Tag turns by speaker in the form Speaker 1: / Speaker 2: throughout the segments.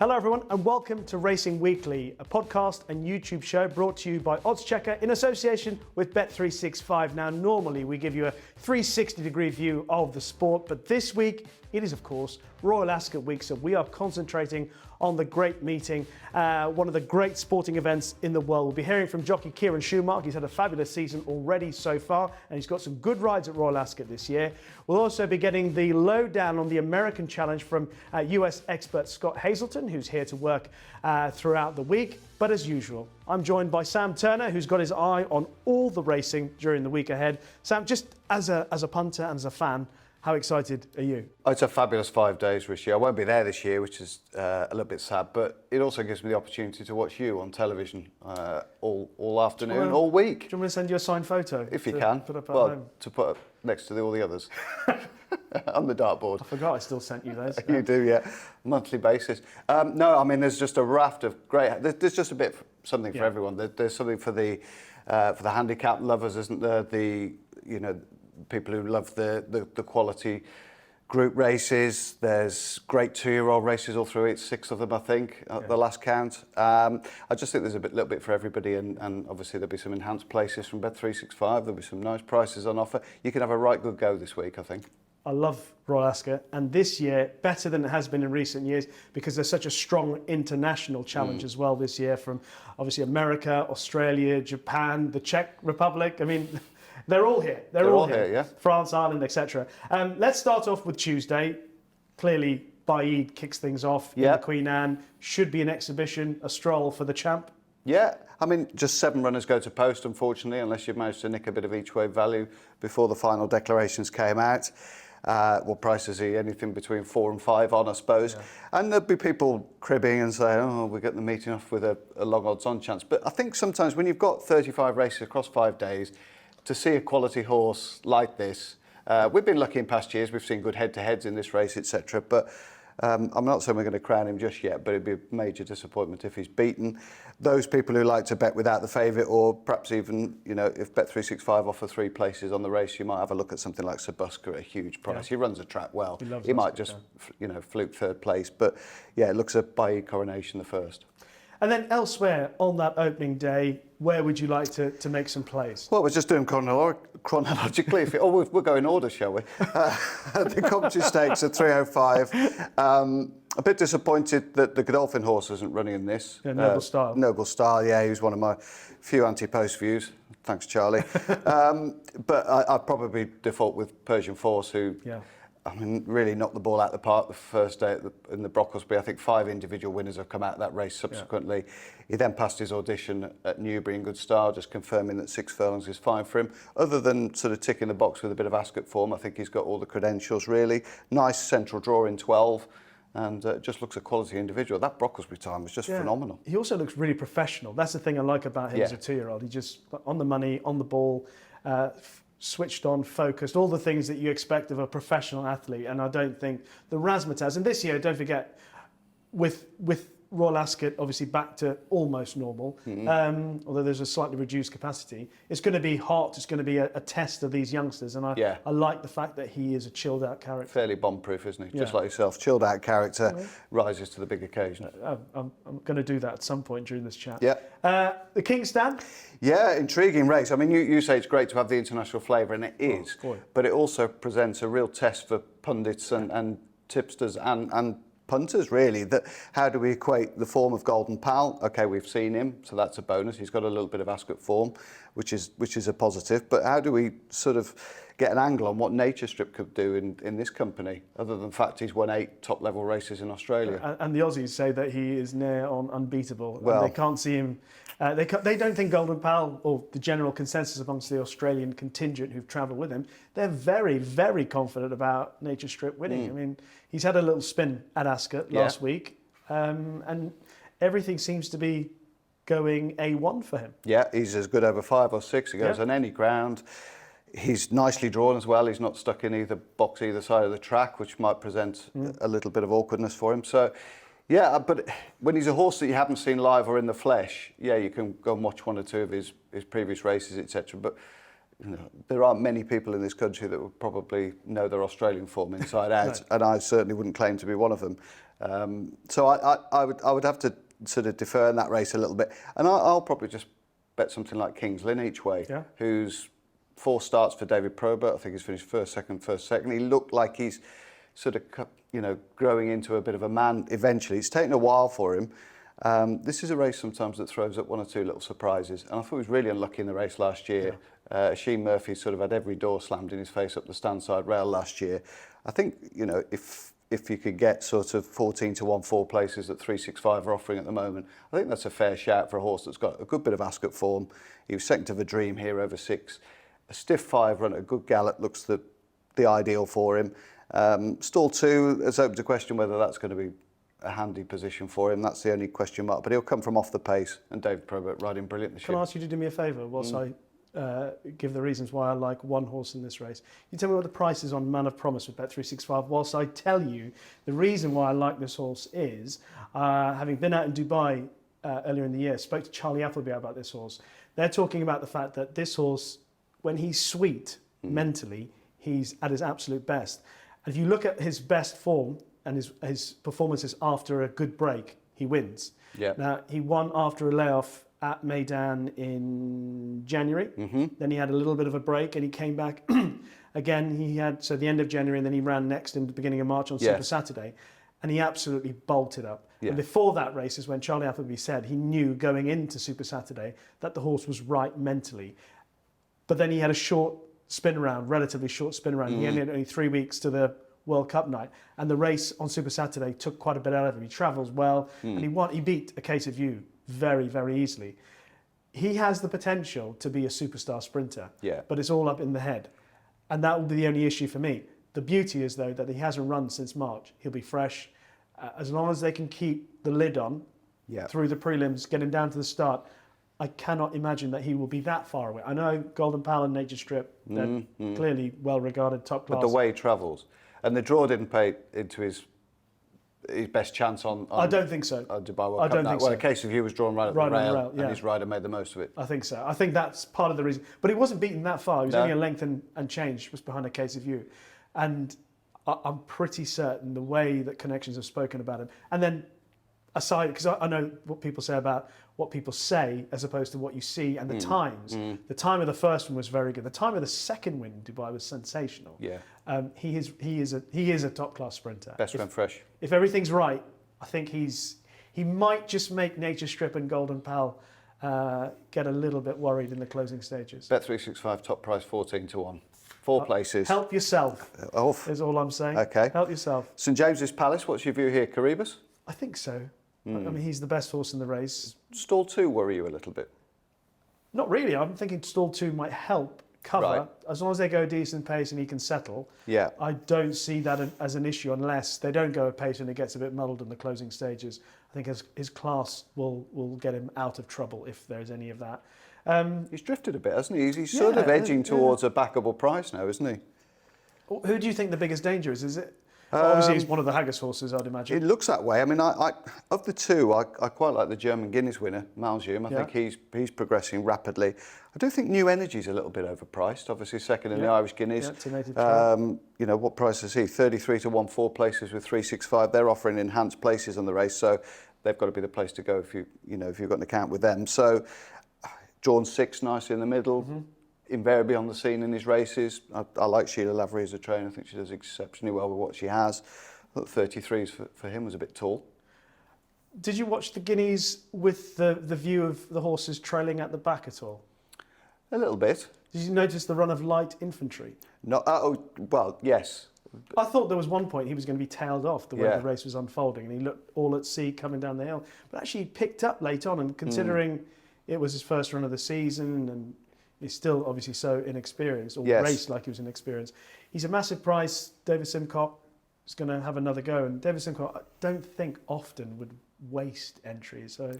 Speaker 1: Hello everyone and welcome to Racing Weekly, a podcast and YouTube show brought to you by oddschecker in association with Bet365. Now normally we give you a 360-degree view of the sport, but this week it is of course Royal Ascot week, so we are concentrating on the great meeting, one of the great sporting events in the world. We'll be hearing from jockey Kieran Shoemark. He's had a fabulous season already so far, and he's got some good rides at Royal Ascot this year. We'll also be getting the lowdown on the American Challenge from US expert Scott Hazelton, who's here to work throughout the week. But as usual, I'm joined by Sam Turner, who's got his eye on all the racing during the week ahead. Sam, just as a punter and as a fan, how excited are you?
Speaker 2: Oh, it's a fabulous 5 days, Rishi. I won't be there this year, which is a little bit sad, but it also gives me the opportunity to watch you on television all afternoon, all week.
Speaker 1: Do you want me to send you a signed photo?
Speaker 2: If you can.
Speaker 1: Put up at home?
Speaker 2: To put up next to all the others on the dartboard.
Speaker 1: I forgot I still sent you those.
Speaker 2: You do, yeah. Monthly basis. No, I mean, there's just a raft of great... There's just a bit something for everyone. There's something for the handicap lovers, isn't there? People who love the quality group races. There's great 2-year-old races all through it, 6 of them I think at the last count. I just think there's a little bit for everybody, and obviously there'll be some enhanced places from Bet365. There'll be some nice prices on offer. You can have a right good go this week, I think.
Speaker 1: I love Royal Ascot, and this year better than it has been in recent years because there's such a strong international challenge as well this year from obviously America, Australia, Japan, the Czech Republic. I mean, they're all here. They're all here,
Speaker 2: yeah.
Speaker 1: France, Ireland, etc. Let's start off with Tuesday. Clearly, Baid kicks things off in the Queen Anne. Should be an exhibition, a stroll for the champ.
Speaker 2: Yeah, I mean, just 7 runners go to post, unfortunately, unless you've managed to nick a bit of each way value before the final declarations came out. What prices are anything between 4 and 5 on, I suppose. Yeah. And there'll be people cribbing and saying, oh, we're getting the meeting off with a long odds-on chance. But I think sometimes when you've got 35 races across 5 days, to see a quality horse like this, we've been lucky in past years. We've seen good head-to-heads in this race, etc. But I'm not saying we're going to crown him just yet, but it'd be a major disappointment if he's beaten. Those people who like to bet without the favourite, or perhaps even, if Bet365 offer 3 places on the race, you might have a look at something like Sabuska at a huge price. Yeah. He runs a track well. He might just, fluke 3rd place. But yeah, it looks at Baid Coronation the first.
Speaker 1: And then elsewhere on that opening day, where would you like to make some plays?
Speaker 2: Well, we're just doing chronologically. We'll go in order, shall we? The Coventry Stakes at 3:05. A bit disappointed that the Godolphin horse isn't running in this.
Speaker 1: Yeah, Noble Style.
Speaker 2: Noble Style, yeah, he was one of my few anti-post views. Thanks, Charlie. But I'd probably default with Persian Force, who... Yeah. I mean, really knocked the ball out of the park the first day in the Brocklesby. I think 5 individual winners have come out of that race subsequently. Yeah. He then passed his audition at Newbury in good style, just confirming that 6 furlongs is fine for him. Other than sort of ticking the box with a bit of Ascot form, I think he's got all the credentials, really. Nice central draw in 12. And just looks a quality individual. That Brocklesby time was just phenomenal.
Speaker 1: He also looks really professional. That's the thing I like about him as a 2-year-old. He just, on the money, on the ball, switched on, focused, all the things that you expect of a professional athlete. And I don't think the razzmatazz, and this year, don't forget, with Royal Ascot obviously back to almost normal, although there's a slightly reduced capacity, it's going to be hot, it's going to be a test of these youngsters. And I like the fact that he is a chilled out character.
Speaker 2: Fairly bomb-proof, isn't he? Yeah. Just like yourself, chilled out character, rises to the big occasion.
Speaker 1: I'm going to do that at some point during this chat.
Speaker 2: Yeah.
Speaker 1: The King's Stand?
Speaker 2: Yeah, intriguing race. I mean, you say it's great to have the international flavour, and it is, but it also presents a real test for pundits and tipsters and punters, really. That how do we equate the form of Golden Pal? Okay, we've seen him, so that's a bonus. He's got a little bit of Ascot form, which is a positive. But how do we sort of get an angle on what Nature Strip could do in this company, other than the fact he's won 8 top-level races in Australia?
Speaker 1: And the Aussies say that he is near on unbeatable. Well, and they can't see him. They don't think Golden Pal, or the general consensus amongst the Australian contingent who've travelled with him, they're very, very confident about Nature Strip winning. I mean, he's had a little spin at Ascot last week, and everything seems to be going A1 for him.
Speaker 2: Yeah, he's as good over 5 or 6. He goes on any ground. He's nicely drawn as well. He's not stuck in either box either side of the track, which might present a little bit of awkwardness for him. So, yeah, but when he's a horse that you haven't seen live or in the flesh, yeah, you can go and watch 1 or 2 of his previous races, etc. But there aren't many people in this country that would probably know their Australian form inside out, and I certainly wouldn't claim to be one of them. So I would have to sort of defer in that race a little bit, and I'll probably just bet something like King's Lynn each way, who's 4 starts for David Probert. I think he's finished first, second. He looked like he's sort of, growing into a bit of a man eventually. It's taken a while for him. This is a race sometimes that throws up 1 or 2 little surprises, and I thought he was really unlucky in the race last year. Sheen Murphy sort of had every door slammed in his face up the stand side rail last year. I think, if you could get sort of 14 to 1 4 places that 365 are offering at the moment, I think that's a fair shout for a horse that's got a good bit of Ascot form. He was second to the Dream here over 6. A stiff 5 run at a good gallop looks the ideal for him. Stall 2, it's open to question whether that's going to be a handy position for him. That's the only question mark. But he'll come from off the pace, and David Probert riding brilliant this year.
Speaker 1: Can I ask you to do me a favour whilst I give the reasons why I like one horse in this race? You tell me what the price is on Man of Promise with Bet365 whilst I tell you the reason why I like this horse is, having been out in Dubai earlier in the year, spoke to Charlie Appleby about this horse. They're talking about the fact that this horse, when he's sweet mentally, he's at his absolute best. And if you look at his best form and his performances after a good break, he wins.
Speaker 2: Yeah.
Speaker 1: Now, he won after a layoff at Meydan in January. Then he had a little bit of a break and he came back again. He had, so the end of January, and then he ran next in the beginning of March on Super Saturday, and he absolutely bolted up. And before that race is when Charlie Appleby said he knew going into Super Saturday that the horse was right mentally. But then he had a short spin around, relatively short spin around. He only had only 3 weeks to the World Cup night, and the race on Super Saturday took quite a bit out of him. He travels well, and he beat A Case of You very, very easily. He has the potential to be a superstar sprinter, but it's all up in the head, and that will be the only issue for me. The beauty is, though, that he hasn't run since March. He'll be fresh. As long as they can keep the lid on through the prelims, get him down to the start, I cannot imagine that he will be that far away. I know Golden Pal and Nature Strip, they're clearly well-regarded, top class.
Speaker 2: But the way he travels, and the draw didn't pay into his best chance on
Speaker 1: I don't think so.
Speaker 2: Dubai World
Speaker 1: I
Speaker 2: Cup.
Speaker 1: don't think so.
Speaker 2: A Case of You was drawn right at the
Speaker 1: Right on the
Speaker 2: rail,
Speaker 1: rail,
Speaker 2: and his rider made the most of it.
Speaker 1: I think so. I think that's part of the reason. But he wasn't beaten that far. He was only a length and change was behind A Case of You. And I'm pretty certain the way that connections have spoken about him. And then aside, because I know what people say about what people say as opposed to what you see, and the times. The time of the first one was very good. The time of the second win in Dubai was sensational. He is a top class sprinter.
Speaker 2: Best when fresh.
Speaker 1: If everything's right, I think he might just make Nature Strip and Golden Pal get a little bit worried in the closing stages.
Speaker 2: Bet365 top price 14 to 1. 4 places.
Speaker 1: Help yourself. Is all I'm saying.
Speaker 2: Okay.
Speaker 1: Help yourself.
Speaker 2: St James's Palace. What's your view here, Caribus?
Speaker 1: I think so. I mean, he's the best horse in the race.
Speaker 2: Stall 2 worry you a little bit?
Speaker 1: Not really. I'm thinking Stall 2 might help cover, as long as they go a decent pace and he can settle. I don't see that as an issue unless they don't go a pace and it gets a bit muddled in the closing stages. I think his class will get him out of trouble if there's any of that.
Speaker 2: He's drifted a bit, hasn't he? He's sort of edging towards a backable price now, isn't he?
Speaker 1: Who do you think the biggest danger is? Is it? Obviously, he's one of the Haggis horses, I'd imagine.
Speaker 2: It looks that way. I mean, I of the two, I quite like the German Guineas winner, Malzium. I think he's progressing rapidly. I do think New Energy's a little bit overpriced. Obviously, second in the Irish Guineas. What price is he? 33 to 1, 4 places with 365. They're offering enhanced places on the race, so they've got to be the place to go if you've got an account with them. So, drawn 6 nicely in the middle. Invariably on the scene in his races. I like Sheila Lavery as a trainer. I think she does exceptionally well with what she has. I thought 33s for him was a bit tall.
Speaker 1: Did you watch the Guineas with the view of the horses trailing at the back at all?
Speaker 2: A little bit.
Speaker 1: Did you notice the run of light infantry?
Speaker 2: No. Well, yes.
Speaker 1: I thought there was one point he was going to be tailed off the way the race was unfolding, and he looked all at sea coming down the hill. But actually, he picked up late on, and considering it was his first run of the season, and he's still obviously so inexperienced, or raced like he was inexperienced. He's a massive price. David Simcock is going to have another go, and David Simcock, I don't think often would waste entries. So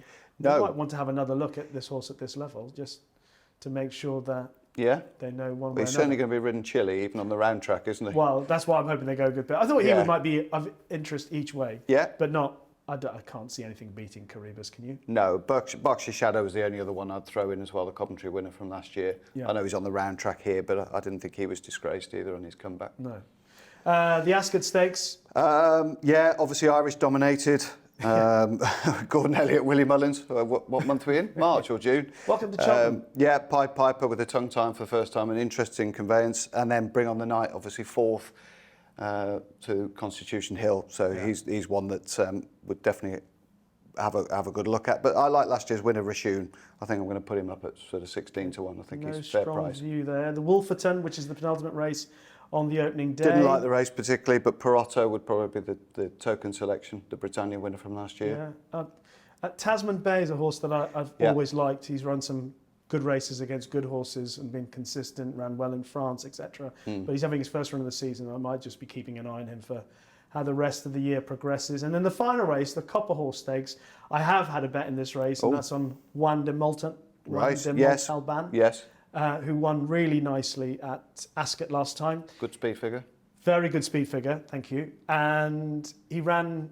Speaker 1: you might want to have another look at this horse at this level, just to make sure that they know one way or
Speaker 2: he's certainly going to be ridden chilly, even on the round track, isn't he?
Speaker 1: Well, that's why I'm hoping they go a good bit. I thought he might be of interest each way, but not I can't see anything beating Caribous, can you?
Speaker 2: No, Berkshire Shadow was the only other one I'd throw in as well, the Coventry winner from last year.
Speaker 1: Yeah.
Speaker 2: I know he's on the round track here, but I didn't think he was disgraced either on his comeback.
Speaker 1: No. The Ascot Stakes?
Speaker 2: Yeah, obviously Irish dominated. Gordon Elliott, Willie Mullins. What month are we in? March or June?
Speaker 1: Welcome to Cheltenham.
Speaker 2: Yeah, Pied Piper with a tongue time for the first time, an interesting conveyance. And then Bring on the Night, obviously fourth to Constitution Hill. So he's one that would definitely have a good look at. But I like last year's winner, Rishi. I think I'm going to put him up at sort of 16 to 1. I think he's a fair price.
Speaker 1: No strong view there. The Wolferton, which is the penultimate race on the opening day.
Speaker 2: Didn't like the race particularly, but Perotto would probably be the token selection, the Britannia winner from last year.
Speaker 1: Yeah. Tasman Bay is a horse that I've always liked. He's run some good races against good horses and been consistent, ran well in France, etc. But he's having his first run of the season. I might just be keeping an eye on him for how the rest of the year progresses. And then the final race, the Copper Horse Stakes, I have had a bet in this race, and that's on Juan de Montalban.
Speaker 2: Yes.
Speaker 1: Who won really nicely at Ascot last time.
Speaker 2: Good speed figure.
Speaker 1: Very good speed figure, thank you. And he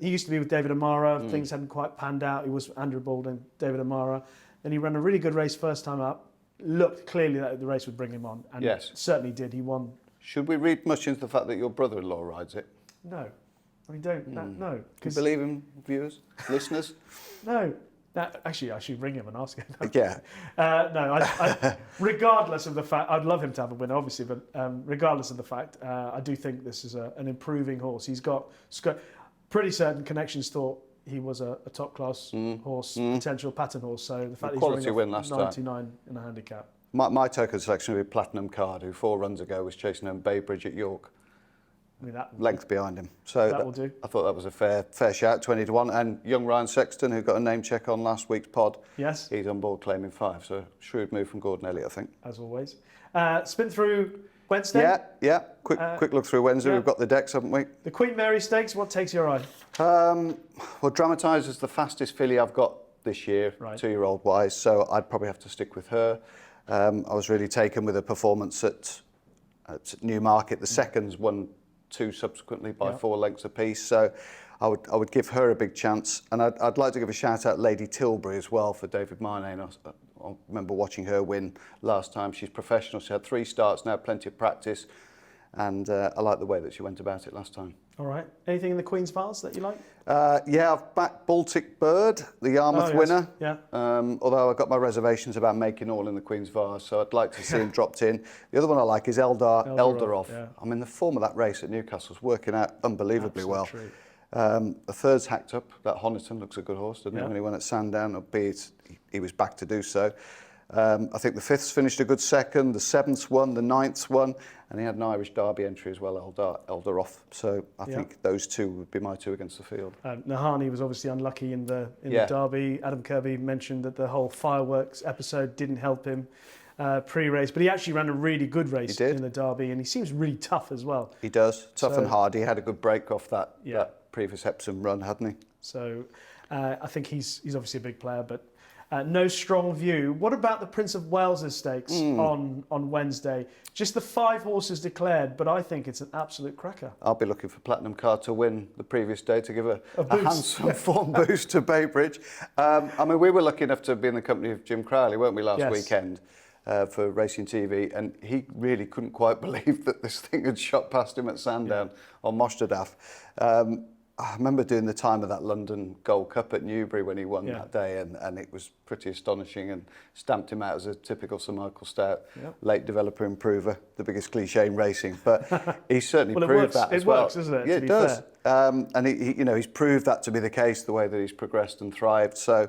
Speaker 1: used to be with David Amara, things hadn't quite panned out. He was Andrew Baldwin, David Amara. Then he ran a really good race first time up. Looked clearly that the race would bring him on, and certainly did. He won.
Speaker 2: Should we read much into the fact that your brother-in-law rides it?
Speaker 1: No. I mean, don't, no.
Speaker 2: Do you believe him, viewers, listeners?
Speaker 1: No. Actually, I should ring him and ask him.
Speaker 2: Yeah.
Speaker 1: No, regardless of the fact, I'd love him to have a win, obviously, but regardless of the fact, I do think this is an improving horse. He's got pretty certain connections thought he was a top-class horse, potential pattern horse, so the fact that he's running off 99 in a handicap.
Speaker 2: My token selection would be Platinum Card, who 4 runs ago was chasing home Baybridge at York.
Speaker 1: I mean,
Speaker 2: length behind him. So
Speaker 1: that will do. I
Speaker 2: thought that was a fair shout, 20 to 1. And young Ryan Sexton, who got a name check on last week's pod,
Speaker 1: yes,
Speaker 2: he's on board claiming 5. So shrewd move from Gordon Elliott, I think.
Speaker 1: As always. Spin through Wednesday.
Speaker 2: Yeah. Quick look through Wednesday. We've got the decks, haven't we?
Speaker 1: The Queen Mary Stakes. What takes your eye?
Speaker 2: Well, Dramatise is the fastest filly I've got this year, 2-year-old wise. So I'd probably have to stick with her. I was really taken with her performance at Newmarket. The seconds won 2 subsequently by 4 lengths apiece, so I would give her a big chance. And I'd like to give a shout out Lady Tilbury as well for David Loughnane. I remember watching her win last time. She's professional. She had 3 starts now, plenty of practice, and I like the way that she went about it last time.
Speaker 1: All right. Anything in the Queen's Vase that you like?
Speaker 2: Yeah, I've backed Baltic Bird, the Yarmouth winner.
Speaker 1: Yeah.
Speaker 2: Although I've got my reservations about making all in the Queen's Vase, so I'd like to see him dropped in. The other one I like is Eldaroff.
Speaker 1: Yeah.
Speaker 2: I mean, the form of that race at Newcastle's working out unbelievably well. The third's hacked up. That Honiton looks a good horse, doesn't he? When he went at Sandown, albeit he was back to do so. I think the 5th's finished a good second, the 7th's won, the 9th's won, and he had an Irish Derby entry as well, Eldaroff. So I think those 2 would be my 2 against the field.
Speaker 1: Nahani was obviously unlucky in the Derby. Adam Kirby mentioned that the whole fireworks episode didn't help him pre-race, but he actually ran a really good race in the Derby, and he seems really tough as well.
Speaker 2: He does, tough and hard. He had a good break off that previous Epsom run, hadn't he?
Speaker 1: So I think he's obviously a big player, but no strong view. What about the Prince of Wales' Stakes on Wednesday? Just the 5 horses declared, but I think it's an absolute cracker.
Speaker 2: I'll be looking for Platinum Card to win the previous day to give a handsome form boost to Baybridge. I mean, we were lucky enough to be in the company of Jim Crowley, weren't we, last weekend for Racing TV, and he really couldn't quite believe that this thing had shot past him at Sandown on Mosterdaf. I remember doing the time of that London Gold Cup at Newbury when he won that day, and it was pretty astonishing and stamped him out as a typical Sir Michael Stout, late developer improver, the biggest cliche in racing. But he's certainly proved that as well.
Speaker 1: It works, doesn't it?
Speaker 2: Yeah, it does. And he's proved that to be the case, the way that he's progressed and thrived. So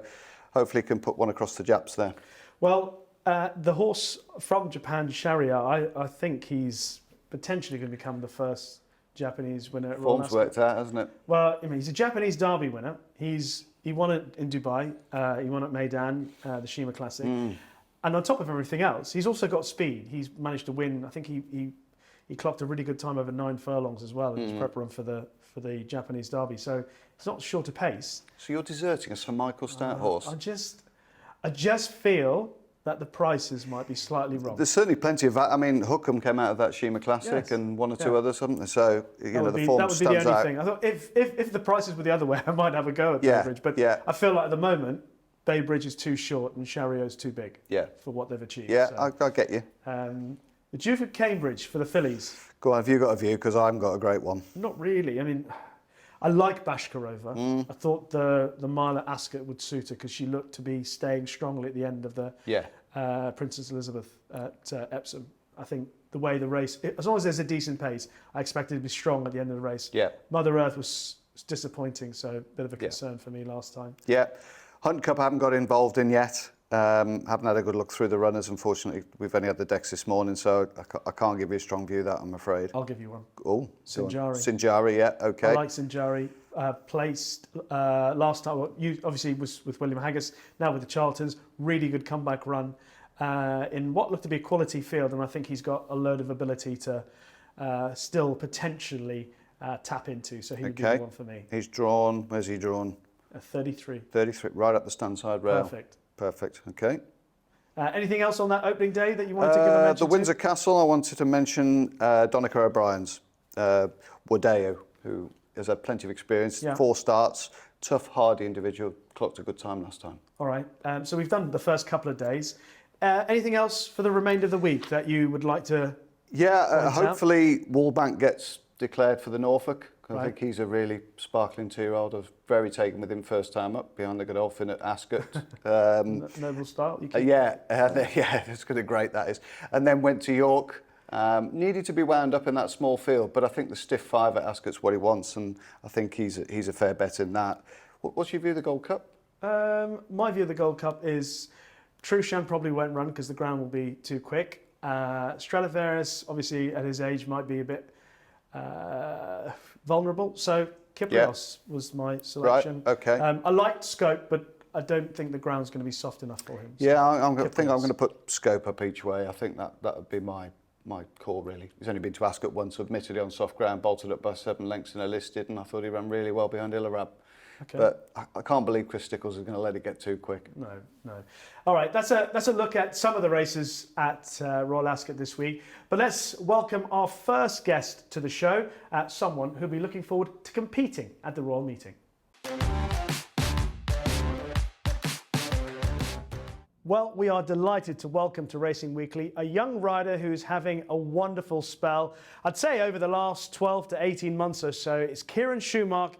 Speaker 2: hopefully he can put one across the Japs there.
Speaker 1: Well, the horse from Japan, Sharia, I think he's potentially going to become the first Japanese winner at Royal Ascot.
Speaker 2: Form's worked out, hasn't it?
Speaker 1: Well, I mean, he's a Japanese Derby winner. He won it in Dubai. He won at Meydan, the Shima Classic. And on top of everything else, he's also got speed. He's managed to win. I think he clocked a really good time over 9 furlongs as well in his prep run for the Japanese Derby. So it's not short of pace.
Speaker 2: So you're deserting a Sir Michael Stout horse?
Speaker 1: I just feel that the prices might be slightly wrong.
Speaker 2: There's certainly plenty of that. I mean, Hookham came out of that Shima Classic,
Speaker 1: Yes.
Speaker 2: and one or two others, haven't they? So, you know, the form
Speaker 1: that would be the
Speaker 2: stands
Speaker 1: only
Speaker 2: out.
Speaker 1: thing. I thought if the prices were the other way, I might have a go at Baybridge. But I feel like at the moment, Baybridge is too short and Chariot's too big for what they've achieved.
Speaker 2: Yeah,
Speaker 1: so.
Speaker 2: I get you.
Speaker 1: The Duke of Cambridge for the fillies.
Speaker 2: Go on, have you got a view? Because I haven't got a great one.
Speaker 1: Not really. I mean, I like Bashkarova. I thought the mile at Ascot would suit her because she looked to be staying strongly at the end of the Princess Elizabeth at Epsom. I think the way the race, as long as there's a decent pace, I expected to be strong at the end of the race.
Speaker 2: Yeah.
Speaker 1: Mother Earth was disappointing, so a bit of a concern for me last time.
Speaker 2: Yeah. Hunt Cup I haven't got involved in yet. Haven't had a good look through the runners. Unfortunately, we've only had the decks this morning, so I can't give you a strong view of that, I'm afraid.
Speaker 1: I'll give you one.
Speaker 2: Oh,
Speaker 1: Sinjari.
Speaker 2: Sinjari, yeah, okay.
Speaker 1: I like Sinjari. Placed last time, you obviously was with William Haggis, now with the Charltons. Really good comeback run in what looked to be a quality field, and I think he's got a load of ability to still potentially tap into. So he would be the one for me.
Speaker 2: He's drawn. Where's he drawn?
Speaker 1: 33.
Speaker 2: 33, right up the stand side rail. Perfect. Okay.
Speaker 1: Anything else on that opening day that you wanted to give a mention
Speaker 2: The Windsor Castle, I wanted to mention Donica O'Brien's Wadeo, who has had plenty of experience, 4 starts, tough, hardy individual, clocked a good time last time.
Speaker 1: All right, so we've done the first couple of days. Anything else for the remainder of the week that you would like to
Speaker 2: hopefully Wallbank gets declared for the Norfolk. I think he's a really sparkling 2-year-old. I was very taken with him first time up behind the Godolphin at Ascot.
Speaker 1: Noble style.
Speaker 2: It's going to great that is. And then went to York. Needed to be wound up in that small field, but I think the stiff 5 at Ascot's what he wants, and I think he's a fair bet in that. What's your view of the Gold Cup?
Speaker 1: My view of the Gold Cup is Truchan probably won't run because the ground will be too quick. Stradivarius, obviously at his age, might be a bit vulnerable. So Kyprios was my selection.
Speaker 2: Right, okay.
Speaker 1: I liked Scope, but I don't think the ground's going to be soft enough for him.
Speaker 2: Yeah, I think I'm going to put Scope up each way. I think that would be my call, really. He's only been to Ascot once, admittedly on soft ground, bolted up by 7 lengths in a listed, and I thought he ran really well behind Illarab.
Speaker 1: Okay.
Speaker 2: But I can't believe Chris Stickles is going to let it get too quick.
Speaker 1: No. All right, that's a look at some of the races at Royal Ascot this week. But let's welcome our first guest to the show, someone who'll be looking forward to competing at the Royal Meeting. Well, we are delighted to welcome to Racing Weekly a young rider who's having a wonderful spell. I'd say over the last 12 to 18 months or so. It's Kieran Shoemark.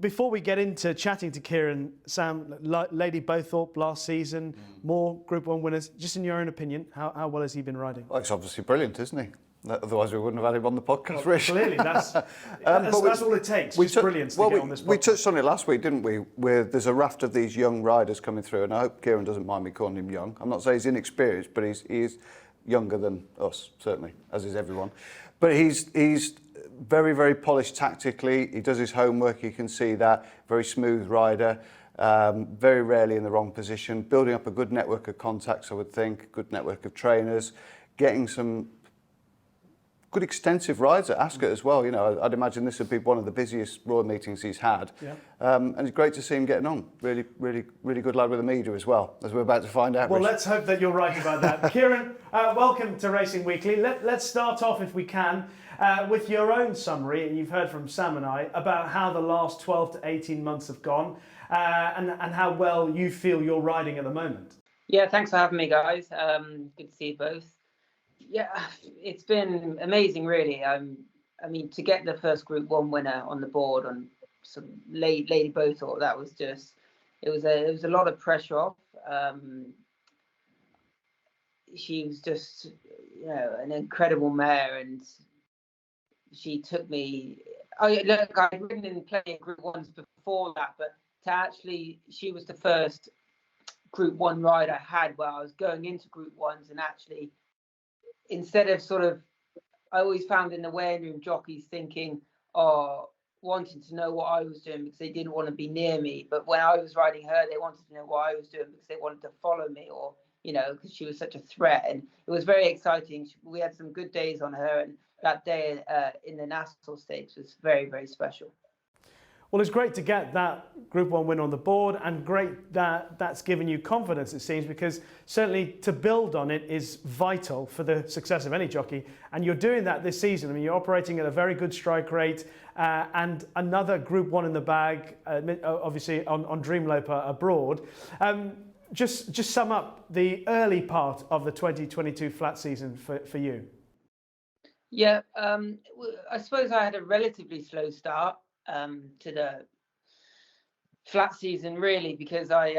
Speaker 1: Before we get into chatting to Kieran, Sam, Lady Bowthorpe last season, more Group 1 winners. Just in your own opinion, how well has he been riding?
Speaker 2: Well, it's obviously brilliant, isn't he? Otherwise, we wouldn't have had him on the podcast, Rishi.
Speaker 1: Clearly, that's all it takes. Just brilliance to get on this podcast.
Speaker 2: We touched on it last week, didn't we? There's a raft of these young riders coming through, and I hope Kieran doesn't mind me calling him young. I'm not saying he's inexperienced, but he's younger than us, certainly, as is everyone. But he's very, very polished tactically. He does his homework. You can see that. Very smooth rider. Very rarely in the wrong position. Building up a good network of contacts, I would think. Good network of trainers. Getting some good extensive rides at Ascot as well. You know, I'd imagine this would be one of the busiest Royal meetings he's had. Yeah. And it's great to see him getting on. Really, really, really good lad with the media as well, as we're about to find out.
Speaker 1: Well, let's hope that you're right about that. Kieran, welcome to Racing Weekly. Let's start off, if we can, with your own summary. You've heard from Sam and I about how the last 12 to 18 months have gone and how well you feel you're riding at the moment.
Speaker 3: Yeah, thanks for having me, guys. Good to see you both. Yeah, it's been amazing, really. I mean, to get the first Group 1 winner on the board on some Lady Bowthorpe, that was just, it was a lot of pressure off. She was just, you know, an incredible mare, and she took me. Oh yeah, look, I'd ridden in plenty of Group 1s before that, but she was the first Group 1 ride I had where I was going into Group 1s and actually, instead of I always found in the weighing room jockeys thinking, wanting to know what I was doing because they didn't want to be near me. But when I was riding her, they wanted to know what I was doing because they wanted to follow me, or, you know, because she was such a threat. And it was very exciting. We had some good days on her, and that day in the Nassau Stakes was very, very special.
Speaker 1: Well, it's great to get that Group 1 win on the board, and great that that's given you confidence, it seems, because certainly to build on it is vital for the success of any jockey. And you're doing that this season. I mean, you're operating at a very good strike rate, and another Group 1 in the bag, obviously on Dreamloper abroad. Just sum up the early part of the 2022 flat season for you.
Speaker 3: Yeah, I suppose I had a relatively slow start to the flat season, really, because I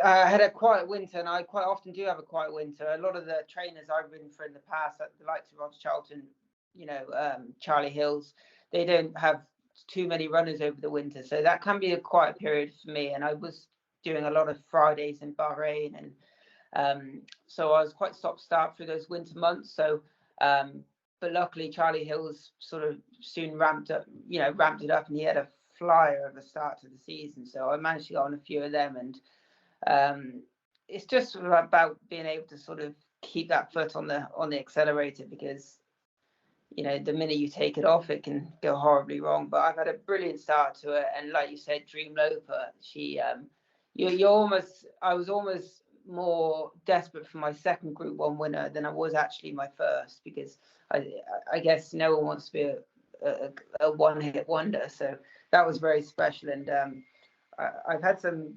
Speaker 3: had a quiet winter, and I quite often do have a quiet winter. A lot of the trainers I've ridden for in the past, like the likes of Roger Charlton, Charlie Hills, they don't have too many runners over the winter, so that can be a quiet period for me. And I was doing a lot of Fridays in Bahrain, and so I was quite stop-start through those winter months. So, but luckily Charlie Hills sort of soon ramped it up, and he had a flyer of a start to the season. So I managed to go on a few of them, and it's just sort of about being able to sort of keep that foot on the accelerator, because the minute you take it off, it can go horribly wrong. But I've had a brilliant start to it, and like you said, Dreamloper, I was almost more desperate for my second Group 1 winner than I was actually my first, because I guess no one wants to be a one-hit wonder. So that was very special, and I've had some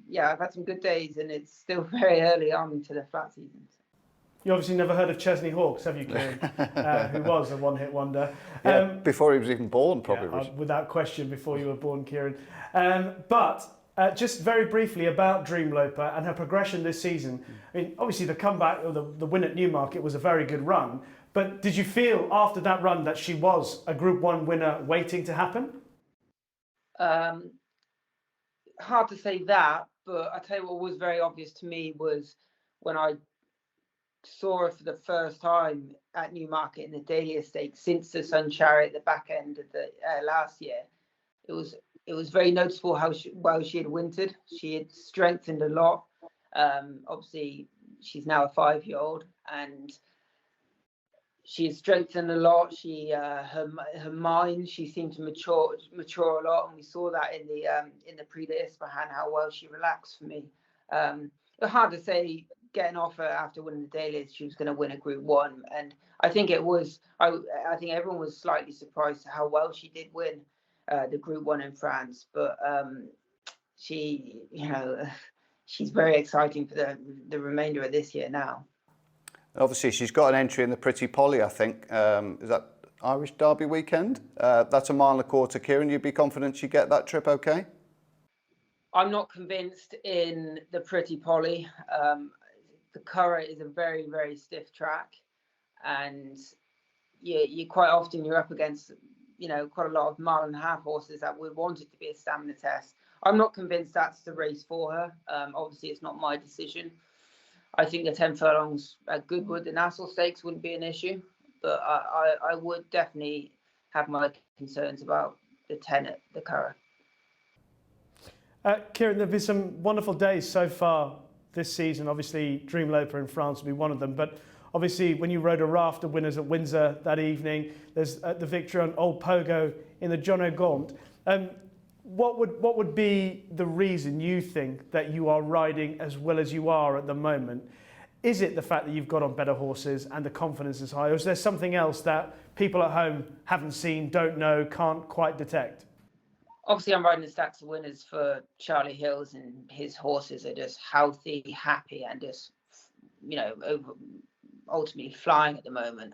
Speaker 3: good days, and it's still very early on into the flat season.
Speaker 1: You obviously never heard of Chesney Hawkes, have you, Kieran? Who was a one-hit wonder.
Speaker 2: Before he was even born, probably.
Speaker 1: Yeah, without question, before you were born, Kieran. But just very briefly about Dreamloper and her progression this season. I mean, obviously the comeback, or the win at Newmarket, was a very good run. But did you feel after that run that she was a Group 1 winner waiting to happen?
Speaker 3: Hard to say that, but I tell you what was very obvious to me was when I saw her for the first time at Newmarket in the Dahlia Stakes since the Sun Chariot at the back end of the last year. It was very noticeable how well she had wintered. She had strengthened a lot. Obviously, she's now a 5-year-old, and she had strengthened a lot. She her mind, she seemed to mature a lot, and we saw that in the Prix d'Ispahan, how well she relaxed for me. It's hard to say, getting off her after winning the Dahlias, she was going to win a Group 1, and I think it was. I think everyone was slightly surprised at how well she did win the Group 1 in France. But she's very exciting for the remainder of this year now.
Speaker 2: Obviously, she's got an entry in the Pretty Polly, I think. Is that Irish Derby weekend? That's a mile and a quarter. Kieran, you'd be confident she'd get that trip okay?
Speaker 3: I'm not convinced in the Pretty Polly. The Curragh is a very, very stiff track, and you quite often you're up against quite a lot of mile-and-a-half horses that would want it to be a stamina test. I'm not convinced that's the race for her. Obviously, it's not my decision. I think the 10 furlongs at Goodwood, the Nassau Stakes, wouldn't be an issue, but I would definitely have my concerns about the 10 at the Curragh.
Speaker 1: Kieran, there have been some wonderful days so far this season. Obviously, Dreamloper in France will be one of them, but obviously when you rode a raft of winners at Windsor that evening, there's the victory on Old Pogo in the John O'Gaunt. What would be the reason you think that you are riding as well as you are at the moment? Is it the fact that you've got on better horses and the confidence is high, or is there something else that people at home haven't seen, don't know, can't quite detect?
Speaker 3: Obviously, I'm riding the stacks of winners for Charlie Hills, and his horses are just healthy, happy, and just, ultimately flying at the moment.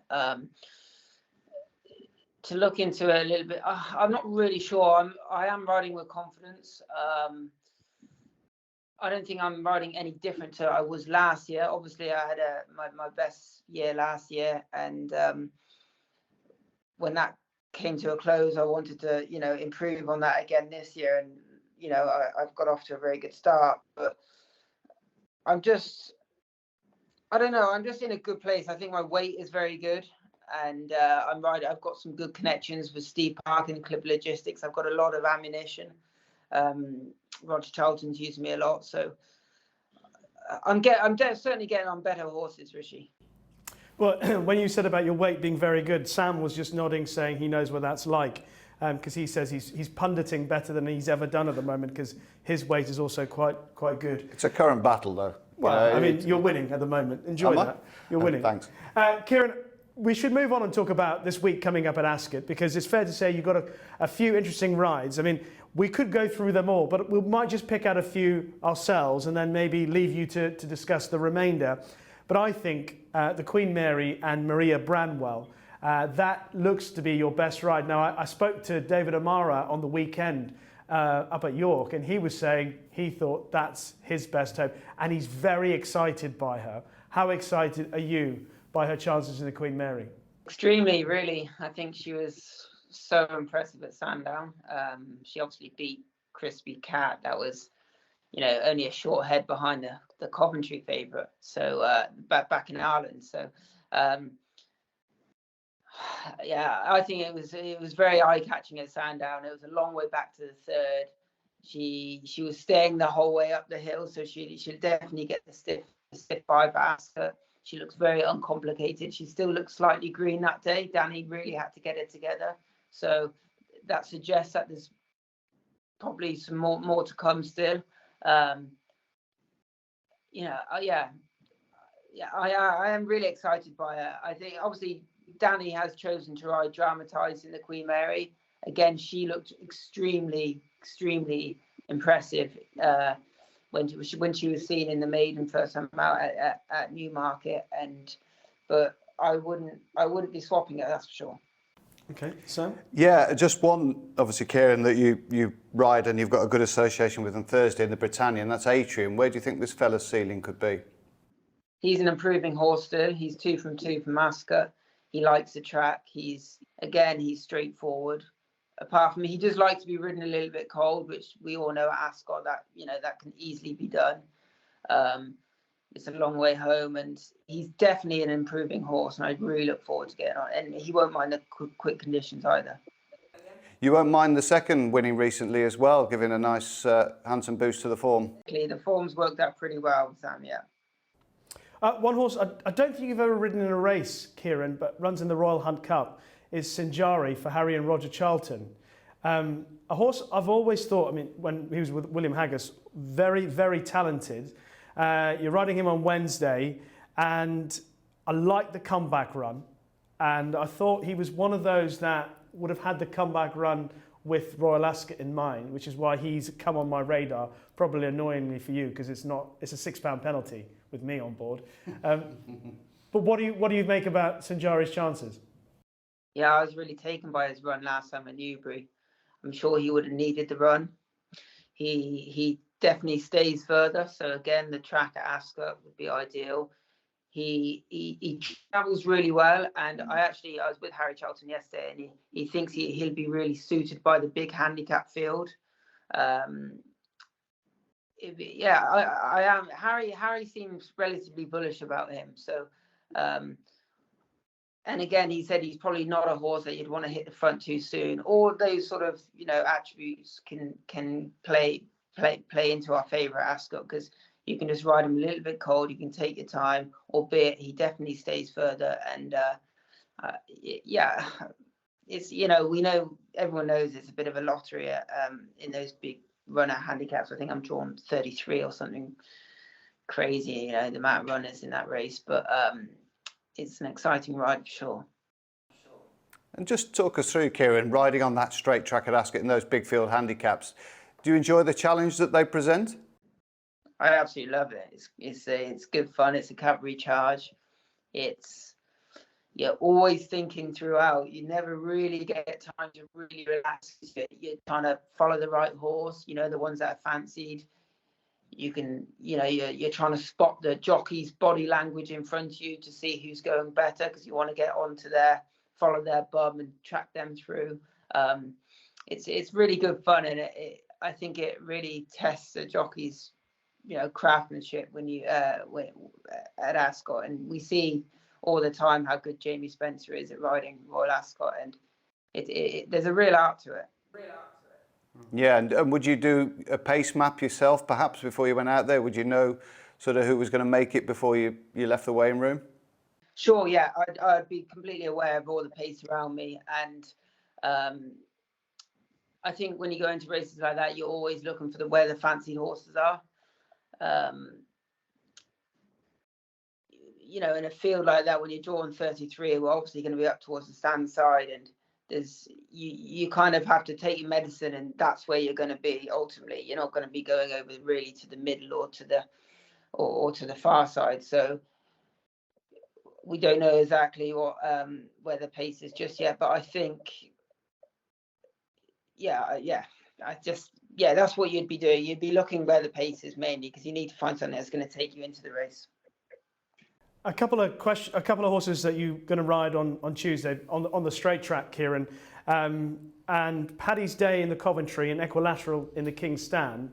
Speaker 3: To look into it a little bit, I'm not really sure. I am riding with confidence. I don't think I'm riding any different to I was last year. Obviously, I had my best year last year, and when that came to a close, I wanted to improve on that again this year, and I've got off to a very good start. But I don't know. I'm just in a good place. I think my weight is very good, and I've got some good connections with Steve Park and Club Logistics. I've got a lot of ammunition. Roger Charlton's used me a lot, so I'm certainly getting on better horses, Rishi.
Speaker 1: Well, when you said about your weight being very good, Sam was just nodding, saying he knows what that's like. because he says he's punditing better than he's ever done at the moment because his weight is also quite good.
Speaker 2: It's a current battle, though.
Speaker 1: Well, I mean, you're winning at the moment. Enjoy that. You're winning.
Speaker 2: Thanks.
Speaker 1: Kieran, we should move on and talk about this week coming up at Ascot, because it's fair to say you've got a few interesting rides. I mean, we could go through them all, but we might just pick out a few ourselves and then maybe leave you to discuss the remainder. But I think the Queen Mary and Maria Branwell, that looks to be your best ride. Now, I spoke to David Amara on the weekend up at York, and he was saying he thought that's his best hope, and he's very excited by her. How excited are you by her chances in the Queen Mary?
Speaker 3: Extremely, really. I think she was so impressive at Sandown. She obviously beat Crispy Cat. That was, only a short head behind the Coventry favourite. So back in Ireland. So yeah, I think it was very eye-catching at Sandown. It was a long way back to the third. She was staying the whole way up the hill, so she'll definitely get the stiff vibe at Ascot. She looks very uncomplicated. She still looks slightly green that day. Danny really had to get it together. So that suggests that there's probably some more to come still. I am really excited by her. I think obviously Danny has chosen to ride dramatised in the Queen Mary. Again, she looked extremely impressive when she was seen in the maiden first time out at Newmarket. But I wouldn't be swapping it, that's for sure.
Speaker 1: Okay, Sam?
Speaker 2: Yeah, just one, obviously, Kieran, that you ride and you've got a good association with on Thursday in the Britannia, and that's Atrium. Where do you think this fella's ceiling could be?
Speaker 3: He's an improving horse still. He's 2 from 2 from Ascot. He likes the track. He's straightforward. Apart from, he does like to be ridden a little bit cold, which we all know at Ascot that that can easily be done. It's a long way home, and he's definitely an improving horse, and I really look forward to getting on. And he won't mind the quick conditions either.
Speaker 2: You won't mind the second winning recently as well, giving a nice handsome boost to the form.
Speaker 3: The form's worked out pretty well, Sam. Yeah.
Speaker 1: One horse I don't think you've ever ridden in a race, Kieran, but runs in the Royal Hunt Cup, is Sinjari for Harry and Roger Charlton. A horse I've always thought, I mean, when he was with William Haggas, very, very talented. You're riding him on Wednesday, and I like the comeback run. And I thought he was one of those that would have had the comeback run with Royal Ascot in mind, which is why he's come on my radar, probably annoyingly for you, because it's a £6 penalty with me on board. But what do you make about Sinjari's chances?
Speaker 3: Yeah, I was really taken by his run last time at Newbury. I'm sure he would have needed the run. He definitely stays further. So again, the track at Ascot would be ideal. He travels really well, and I was with Harry Charlton yesterday, and he thinks he'll be really suited by the big handicap field. I am. Harry seems relatively bullish about him. So, and again, he said he's probably not a horse that you'd want to hit the front too soon. All those sort of attributes can play into our favour at Ascot, because you can just ride him a little bit cold. You can take your time, albeit he definitely stays further. And it's we know, everyone knows it's a bit of a lottery in those big runner handicaps. I think I'm drawn 33 or something crazy. The amount of runners in that race, but it's an exciting ride for sure.
Speaker 2: And just talk us through, Kieran, riding on that straight track at Ascot in those big field handicaps. Do you enjoy the challenge that they present?
Speaker 3: I absolutely love it. It's good fun. It's a cavalry charge. You're always thinking throughout. You never really get time to really relax. You're trying to follow the right horse. The ones that are fancied. You can, you're trying to spot the jockey's body language in front of you to see who's going better, because you want to get onto follow their bum and track them through. It's really good fun, and I think it really tests the jockey's craftsmanship when you at Ascot, and we see all the time how good Jamie Spencer is at riding Royal Ascot, and there's a real art to it.
Speaker 2: Yeah, and would you do a pace map yourself, perhaps, before you went out there? Would you know sort of who was going to make it before you left the weighing room?
Speaker 3: Sure, yeah, I'd be completely aware of all the pace around me, and I think when you go into races like that, you're always looking for where the fancy horses are. You know, in a field like that, when you're drawing 33, we're obviously going to be up towards the stand side, and you kind of have to take your medicine, and that's where you're going to be. Ultimately, you're not going to be going over really to the middle or to the far side. So we don't know exactly what where the pace is just yet, but I think, that's what you'd be doing. You'd be looking where the pace is mainly, because you need to find something that's going to take you into the race.
Speaker 1: A couple of horses that you're going to ride on Tuesday on the straight track, Kieran, and Paddy's Day in the Coventry and Equilateral in the King's Stand.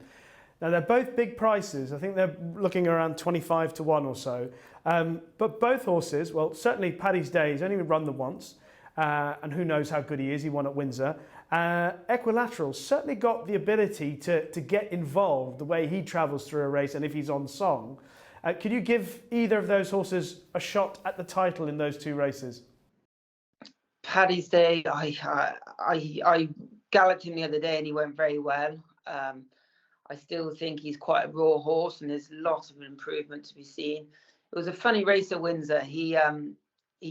Speaker 1: Now they're both big prices. I think they're looking around 25 to 1 or so. But both horses, well, certainly Paddy's Day, he's only run them once, and who knows how good he is. He won at Windsor. Equilateral certainly got the ability to get involved the way he travels through a race, and if he's on song. Could you give either of those horses a shot at the title in those two races?
Speaker 3: Paddy's Day, I galloped him the other day and he went very well. I still think he's quite a raw horse, and there's lots of improvement to be seen. It was a funny race at Windsor. He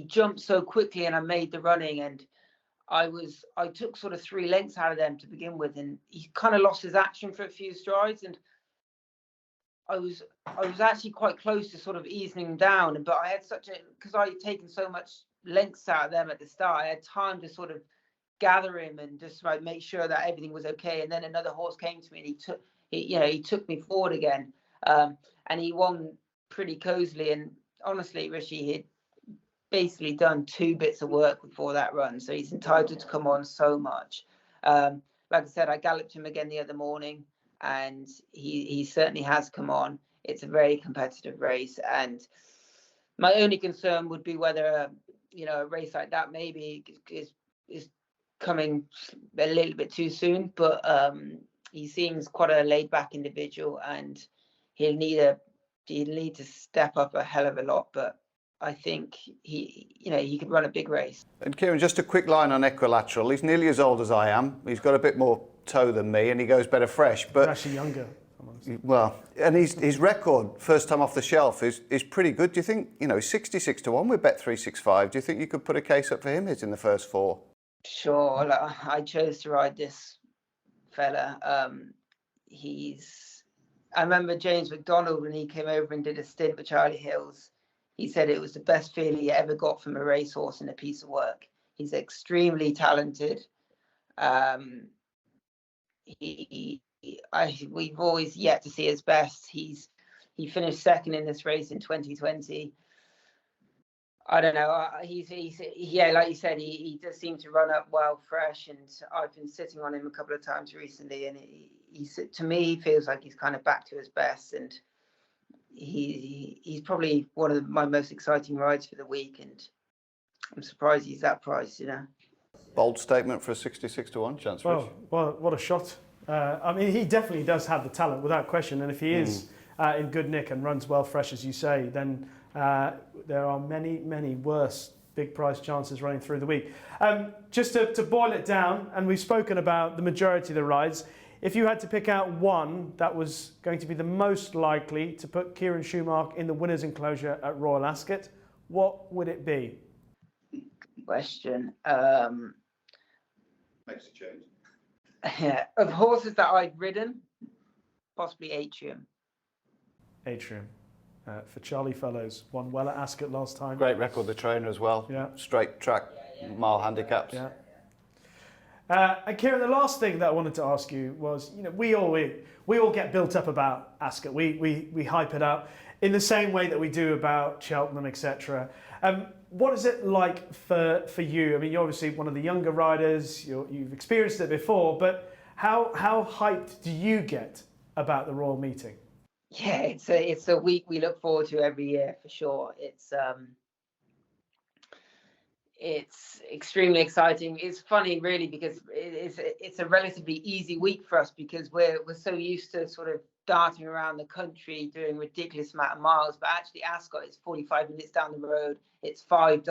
Speaker 3: jumped so quickly, and I made the running, and I took sort of 3 lengths out of them to begin with, and he kind of lost his action for a few strides, and I was actually quite close to sort of easing him down, but I had because I had taken so much lengths out of them at the start, I had time to sort of gather him and just like make sure that everything was okay. And then another horse came to me, and he took me forward again, and he won pretty cozily. And honestly, Rishi had basically done 2 bits of work before that run, so he's entitled to come on so much. Like I said, I galloped him again the other morning, and he certainly has come on. It's a very competitive race, and my only concern would be whether a race like that maybe is coming a little bit too soon. But he seems quite a laid back individual, and he'll need to step up a hell of a lot. But I think he could run a big race.
Speaker 2: And Kieran, just a quick line on Equilateral. He's nearly as old as I am. He's got a bit more toe than me, and he goes better fresh. But
Speaker 1: actually younger.
Speaker 2: Well, and his record, first time off the shelf, is pretty good. Do you think, he's 66 to 1 with Bet365. Do you think you could put a case up for him hitting the first 4?
Speaker 3: Sure. I chose to ride this fella. I remember James McDonald, when he came over and did a stint with Charlie Hills, he said it was the best feeling he ever got from a racehorse in a piece of work. He's extremely talented. We've always yet to see his best. He finished second in this race in 2020. I don't know. Like you said, he does seem to run up well, fresh, and I've been sitting on him a couple of times recently, and to me, he feels like he's kind of back to his best, and he's probably one of my most exciting rides for the week, and I'm surprised he's that priced.
Speaker 2: Bold statement for a 66 to 1 chance.
Speaker 1: Well, what a shot. I mean, he definitely does have the talent, without question. And if he is in good nick and runs well fresh, as you say, then there are many, many worse big price chances running through the week. Just to boil it down, and we've spoken about the majority of the rides, if you had to pick out one that was going to be the most likely to put Kieran Shoemark in the winner's enclosure at Royal Ascot, what would it be?
Speaker 3: Question.
Speaker 2: Makes a change.
Speaker 3: Yeah, of horses that I've ridden, possibly Atrium.
Speaker 1: For Charlie Fellows, won well at Ascot last time.
Speaker 2: Great record, the trainer as well.
Speaker 1: Yeah.
Speaker 2: Straight track, mile handicaps.
Speaker 1: Yeah. And Kieran, the last thing that I wanted to ask you was, we all get built up about Ascot. We hype it up in the same way that we do about Cheltenham, etc. What is it like for you? I mean, you're obviously one of the younger riders. You've experienced it before, but how hyped do you get about the Royal Meeting?
Speaker 3: Yeah, it's a week we look forward to every year for sure. It's extremely exciting. It's funny, really, because it's a relatively easy week for us, because we're so used to sort of darting around the country doing ridiculous amount of miles. But actually, Ascot is 45 minutes down the road. It's 5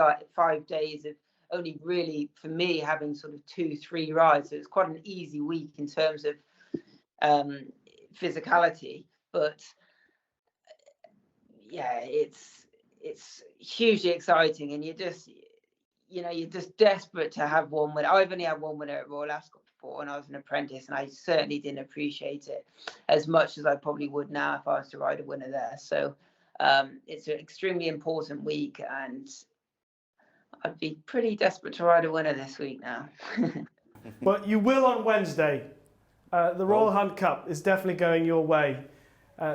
Speaker 3: days only really, for me, having sort of 2-3 rides. So it's quite an easy week in terms of physicality. But yeah, it's hugely exciting, and you're just desperate to have one winner. I've only had one winner at Royal Ascot before when I was an apprentice, and I certainly didn't appreciate it as much as I probably would now if I was to ride a winner there. So it's an extremely important week, and I'd be pretty desperate to ride a winner this week now.
Speaker 1: But you will on Wednesday. The Royal Hunt Cup is definitely going your way.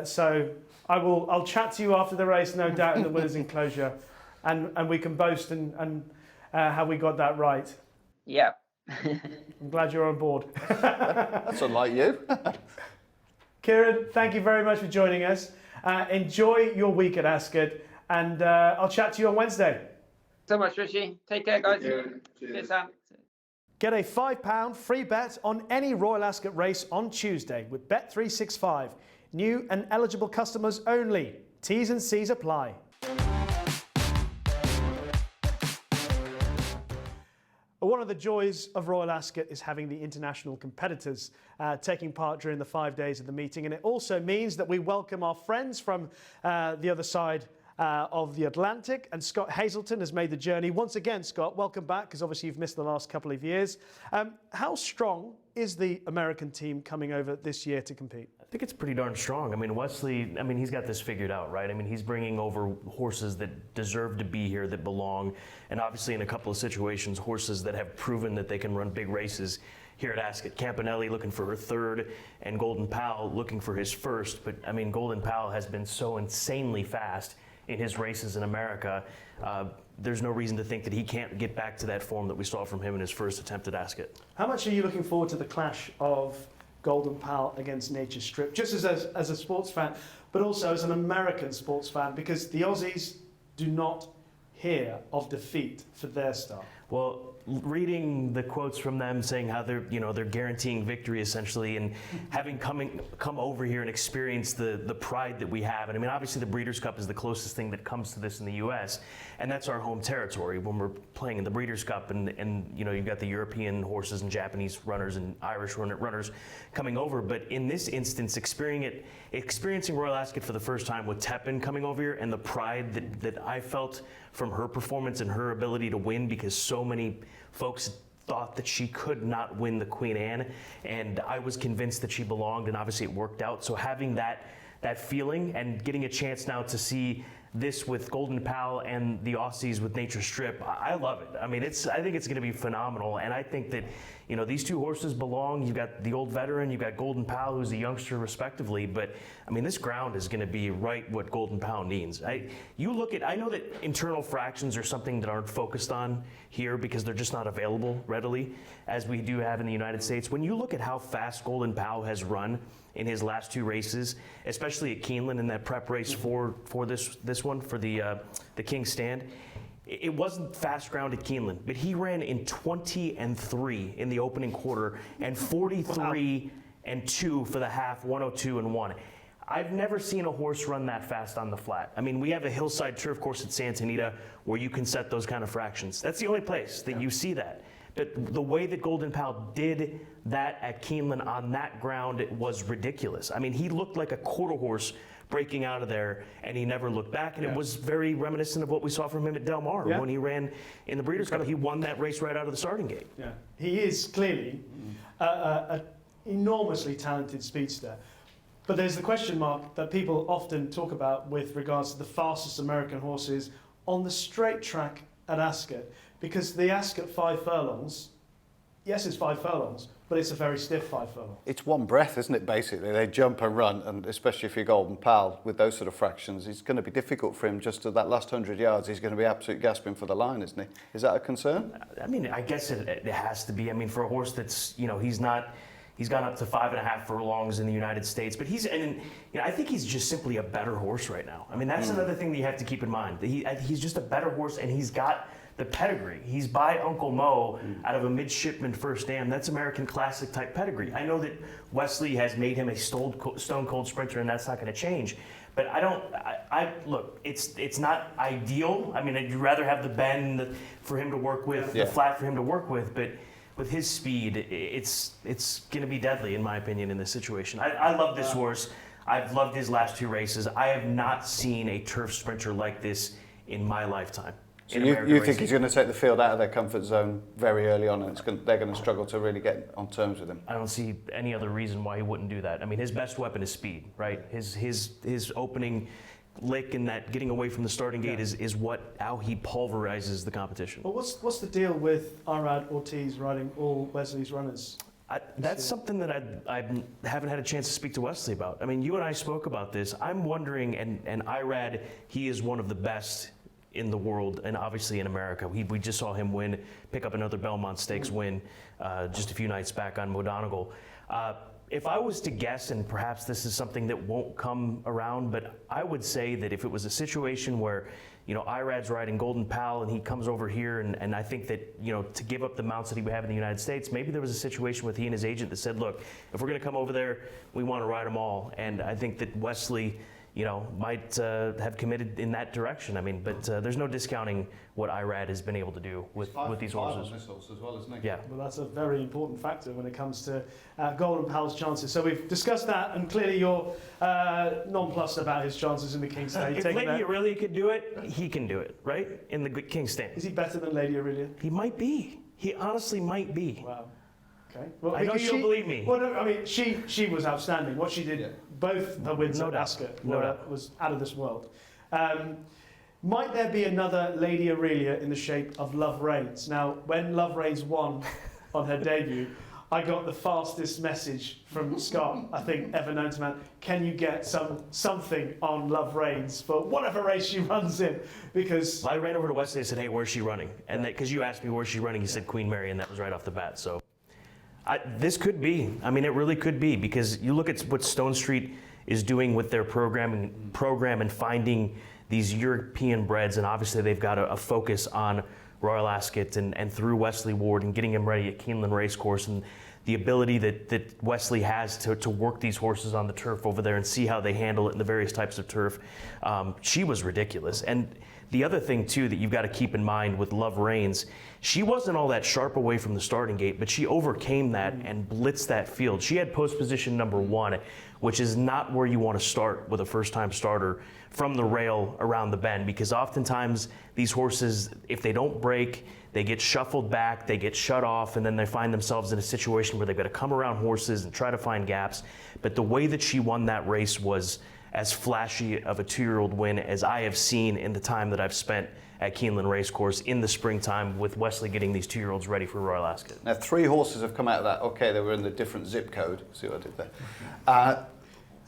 Speaker 1: So I'll chat to you after the race, no doubt, in the winners' enclosure, and we can boast and how we got that right.
Speaker 3: Yeah.
Speaker 1: I'm glad you're on board.
Speaker 2: That's unlike you.
Speaker 1: Kieran, thank you very much for joining us. Enjoy your week at Ascot, and I'll chat to you on Wednesday.
Speaker 3: So much, Rishi. Take care, guys. Cheers, Sam.
Speaker 1: Get a £5 free bet on any Royal Ascot race on Tuesday with Bet365. New and eligible customers only. T's and C's apply. One of the joys of Royal Ascot is having the international competitors taking part during the 5 days of the meeting, and it also means that we welcome our friends from the other side of the Atlantic, and Scott Hazelton has made the journey. Once again, Scott, welcome back, because obviously you've missed the last couple of years. How strong is the American team coming over this year to compete?
Speaker 4: I think it's pretty darn strong. I mean, Wesley, he's got this figured out, right? I mean, he's bringing over horses that deserve to be here, that belong, and obviously in a couple of situations, horses that have proven that they can run big races here at Ascot. Campanelli looking for her third, and Golden Pal looking for his first. But, I mean, Golden Pal has been so insanely fast in his races in America. There's no reason to think that he can't get back to that form that we saw from him in his first attempt at Ascot.
Speaker 1: How much are you looking forward to the clash of Golden Pal against Nature Strip, just as a sports fan, but also as an American sports fan, because the Aussies do not hear of defeat for their start?
Speaker 4: Well, reading the quotes from them saying how they're guaranteeing victory essentially, and having come over here and experience the pride that we have. And I mean, obviously the Breeders' Cup is the closest thing that comes to this in the US, and that's our home territory when we're playing in the Breeders' Cup, and you've got the European horses and Japanese runners and Irish runners coming over. But in this instance, experiencing Royal Ascot for the first time with Tepin coming over here, and the pride that I felt from her performance and her ability to win, because so many folks thought that she could not win the Queen Anne, and I was convinced that she belonged, and obviously it worked out. So having that feeling and getting a chance now to see this with Golden Pal and the Aussies with Nature Strip, I love it. I mean, I think it's going to be phenomenal, and I think that these two horses belong. You've got the old veteran, you've got Golden Pal, who's a youngster respectively, but I mean, this ground is going to be right what Golden Pal needs. I know that internal fractions are something that aren't focused on here because they're just not available readily, as we do have in the United States. When you look at how fast Golden Pal has run in his last two races, especially at Keeneland in that prep race for this one, for the King's Stand, it wasn't fast ground at Keeneland, but he ran in 20-3 in the opening quarter and 43-2 for the half, 102-1. I've never seen a horse run that fast on the flat. I mean, we have a hillside turf course at Santa Anita where you can set those kind of fractions. That's the only place that you see that. But the way that Golden Pal did that at Keeneland on that ground, it was ridiculous. I mean, he looked like a quarter horse breaking out of there, and he never looked back. And it was very reminiscent of what we saw from him at Del Mar when he ran in the Breeders' Cup. He won that race right out of the starting gate.
Speaker 1: Yeah, he is clearly an enormously talented speedster. But there's the question mark that people often talk about with regards to the fastest American horses on the straight track at Ascot, because the Ascot 5 furlongs, yes, it's 5 furlongs, but it's a very stiff 5 furlong.
Speaker 2: It's one breath, isn't it, basically? They jump and run, and especially if you're Golden Pal, with those sort of fractions, it's going to be difficult for him just to that last 100 yards. He's going to be absolutely gasping for the line, isn't he? Is that a concern?
Speaker 4: I mean, I guess it has to be. I mean, for a horse that's, he's gone up to 5.5 furlongs in the United States, but I think he's just simply a better horse right now. I mean, that's another thing that you have to keep in mind. He's just a better horse, and he's got the pedigree. He's by Uncle Mo out of a midshipman first dam. That's American classic type pedigree. I know that Wesley has made him a stone cold sprinter, and that's not going to change. But I look, it's not ideal. I mean, I'd rather have the bend for him to work with, the flat for him to work with, but with his speed, it's going to be deadly, in my opinion, in this situation. I love this horse. I've loved his last 2 races. I have not seen a turf sprinter like this in my lifetime.
Speaker 2: So you think he's going to take the field out of their comfort zone very early on, and they're going to struggle to really get on terms with him?
Speaker 4: I don't see any other reason why he wouldn't do that. I mean, his best weapon is speed, right? His opening lick and that getting away from the starting gate is how he pulverizes the competition.
Speaker 1: Well, what's the deal with Irad Ortiz riding all Wesley's runners?
Speaker 4: That's something that I haven't had a chance to speak to Wesley about. I mean, you and I spoke about this. I'm wondering, and Irad, he is one of the best in the world, and obviously in America. We just saw him pick up another Belmont Stakes win just a few nights back on Modonegal. If I was to guess, and perhaps this is something that won't come around, but I would say that if it was a situation where, Irad's riding Golden Pal and he comes over here, and I think that, to give up the mounts that he would have in the United States, maybe there was a situation with he and his agent that said, look, if we're going to come over there, we want to ride them all. And I think that Wesley, might have committed in that direction. I mean, but there's no discounting what Irad has been able to do with these horses.
Speaker 2: On this horse as well, isn't he?
Speaker 4: Yeah.
Speaker 1: Well, that's a very important factor when it comes to Golden Pal's chances. So we've discussed that, and clearly you're nonplussed about his chances in the King's Stand.
Speaker 4: If Lady Aurelia could do it, he can do it, right? In the King's Stand.
Speaker 1: Is he better than Lady Aurelia?
Speaker 4: He might be. He honestly might be.
Speaker 1: Wow. Okay. Well,
Speaker 4: I know you don't believe me.
Speaker 1: Well, no, I mean, she was outstanding. What she did, both her wins at Ascot was out of this world. Might there be another Lady Aurelia in the shape of Love Reigns? Now, when Love Reigns won on her debut, I got the fastest message from Scott, I think, ever known to man. Can you get something on Love Reigns for whatever race she runs in? Because
Speaker 4: I ran over to Wesley and said, hey, where's she running? And because you asked me where's she running, he said Queen Mary, and that was right off the bat. So this could be. I mean, it really could be, because you look at what Stone Street is doing with their program and finding these European breds, and obviously they've got a focus on Royal Ascot and through Wesley Ward and getting him ready at Keeneland Racecourse, and the ability that Wesley has to work these horses on the turf over there and see how they handle it in the various types of turf. She was ridiculous. And the other thing, too, that you've got to keep in mind with Love Reigns, she wasn't all that sharp away from the starting gate, but she overcame that and blitzed that field. She had post position number 1, which is not where you want to start with a first-time starter from the rail around the bend, because oftentimes these horses, if they don't break, they get shuffled back, they get shut off, and then they find themselves in a situation where they've got to come around horses and try to find gaps. But the way that she won that race was as flashy of a 2-year-old win as I have seen in the time that I've spent at Keeneland Racecourse in the springtime with Wesley getting these 2-year-olds ready for Royal Ascot.
Speaker 2: Now, 3 horses have come out of that. Okay, they were in the different zip code. See what I did there?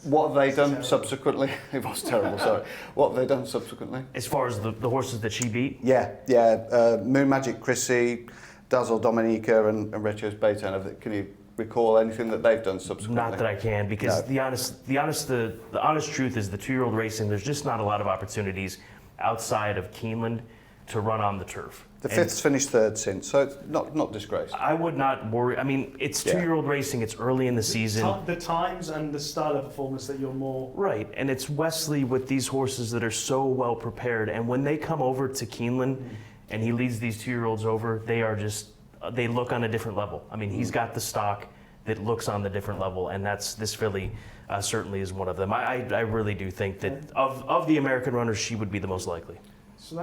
Speaker 2: What have they done subsequently? It was terrible, sorry. What have they done subsequently?
Speaker 4: As far as the horses that she beat?
Speaker 2: Yeah. Moon Magic Chrissy, Dazzle Dominica, and Retro's Baytown. Can you recall anything that they've done subsequently?
Speaker 4: Not that I can, because the honest truth is the 2-year-old racing, there's just not a lot of opportunities outside of Keeneland to run on the turf.
Speaker 2: The 5th's finished 3rd since, so it's not disgraced.
Speaker 4: I would not worry. I mean, it's 2-year-old racing, it's early in the season.
Speaker 1: The times and the style of performance that you're more...
Speaker 4: Right, and it's Wesley with these horses that are so well prepared, and when they come over to Keeneland and he leads these 2-year-olds over, they look on a different level. I mean, he's got the stock that looks on the different level, and this filly certainly is one of them. I really do think that of the American runners, she would be the most likely.
Speaker 1: So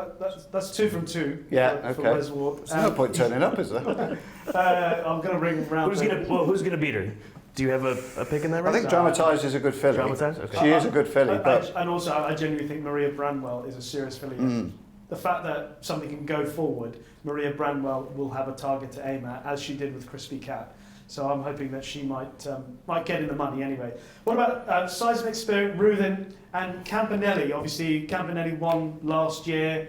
Speaker 1: that's 2 from 2.
Speaker 2: Yeah,
Speaker 1: for
Speaker 2: okay.
Speaker 1: Wes Ward.
Speaker 2: There's no point turning up, is there?
Speaker 1: I'm going to ring round.
Speaker 4: Who's gonna beat her? Do you have a pick in that race?
Speaker 2: I think Dramatised is a good filly.
Speaker 4: Dramatised? Okay.
Speaker 2: She is a good filly, but...
Speaker 1: And also, I genuinely think Maria Branwell is a serious filly. The fact that something can go forward, Maria Branwell will have a target to aim at, as she did with Crispy Cat. So I'm hoping that she might get in the money anyway. What about Seismic Spirit, Ruthin, and Campanelli? Obviously, Campanelli won last year.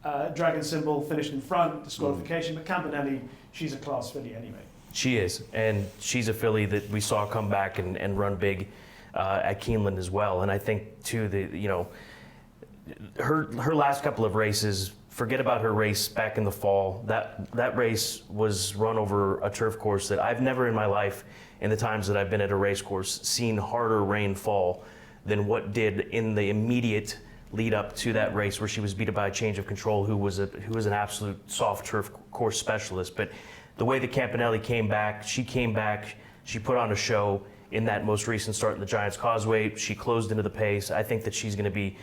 Speaker 1: Dragon Symbol finished in front, disqualification. But Campanelli, she's a class filly anyway.
Speaker 4: She is, and she's a filly that we saw come back and run big at Keeneland as well. And I think too, her last couple of races. Forget about her race back in the fall. That race was run over a turf course that I've never in my life, in the times that I've been at a race course, seen harder rain fall than what did in the immediate lead up to that race, where she was beaten by a change of control, who was an absolute soft turf course specialist. But the way that Campanelli came back, she put on a show in that most recent start in the Giants Causeway. She closed into the pace. I think that she's going to be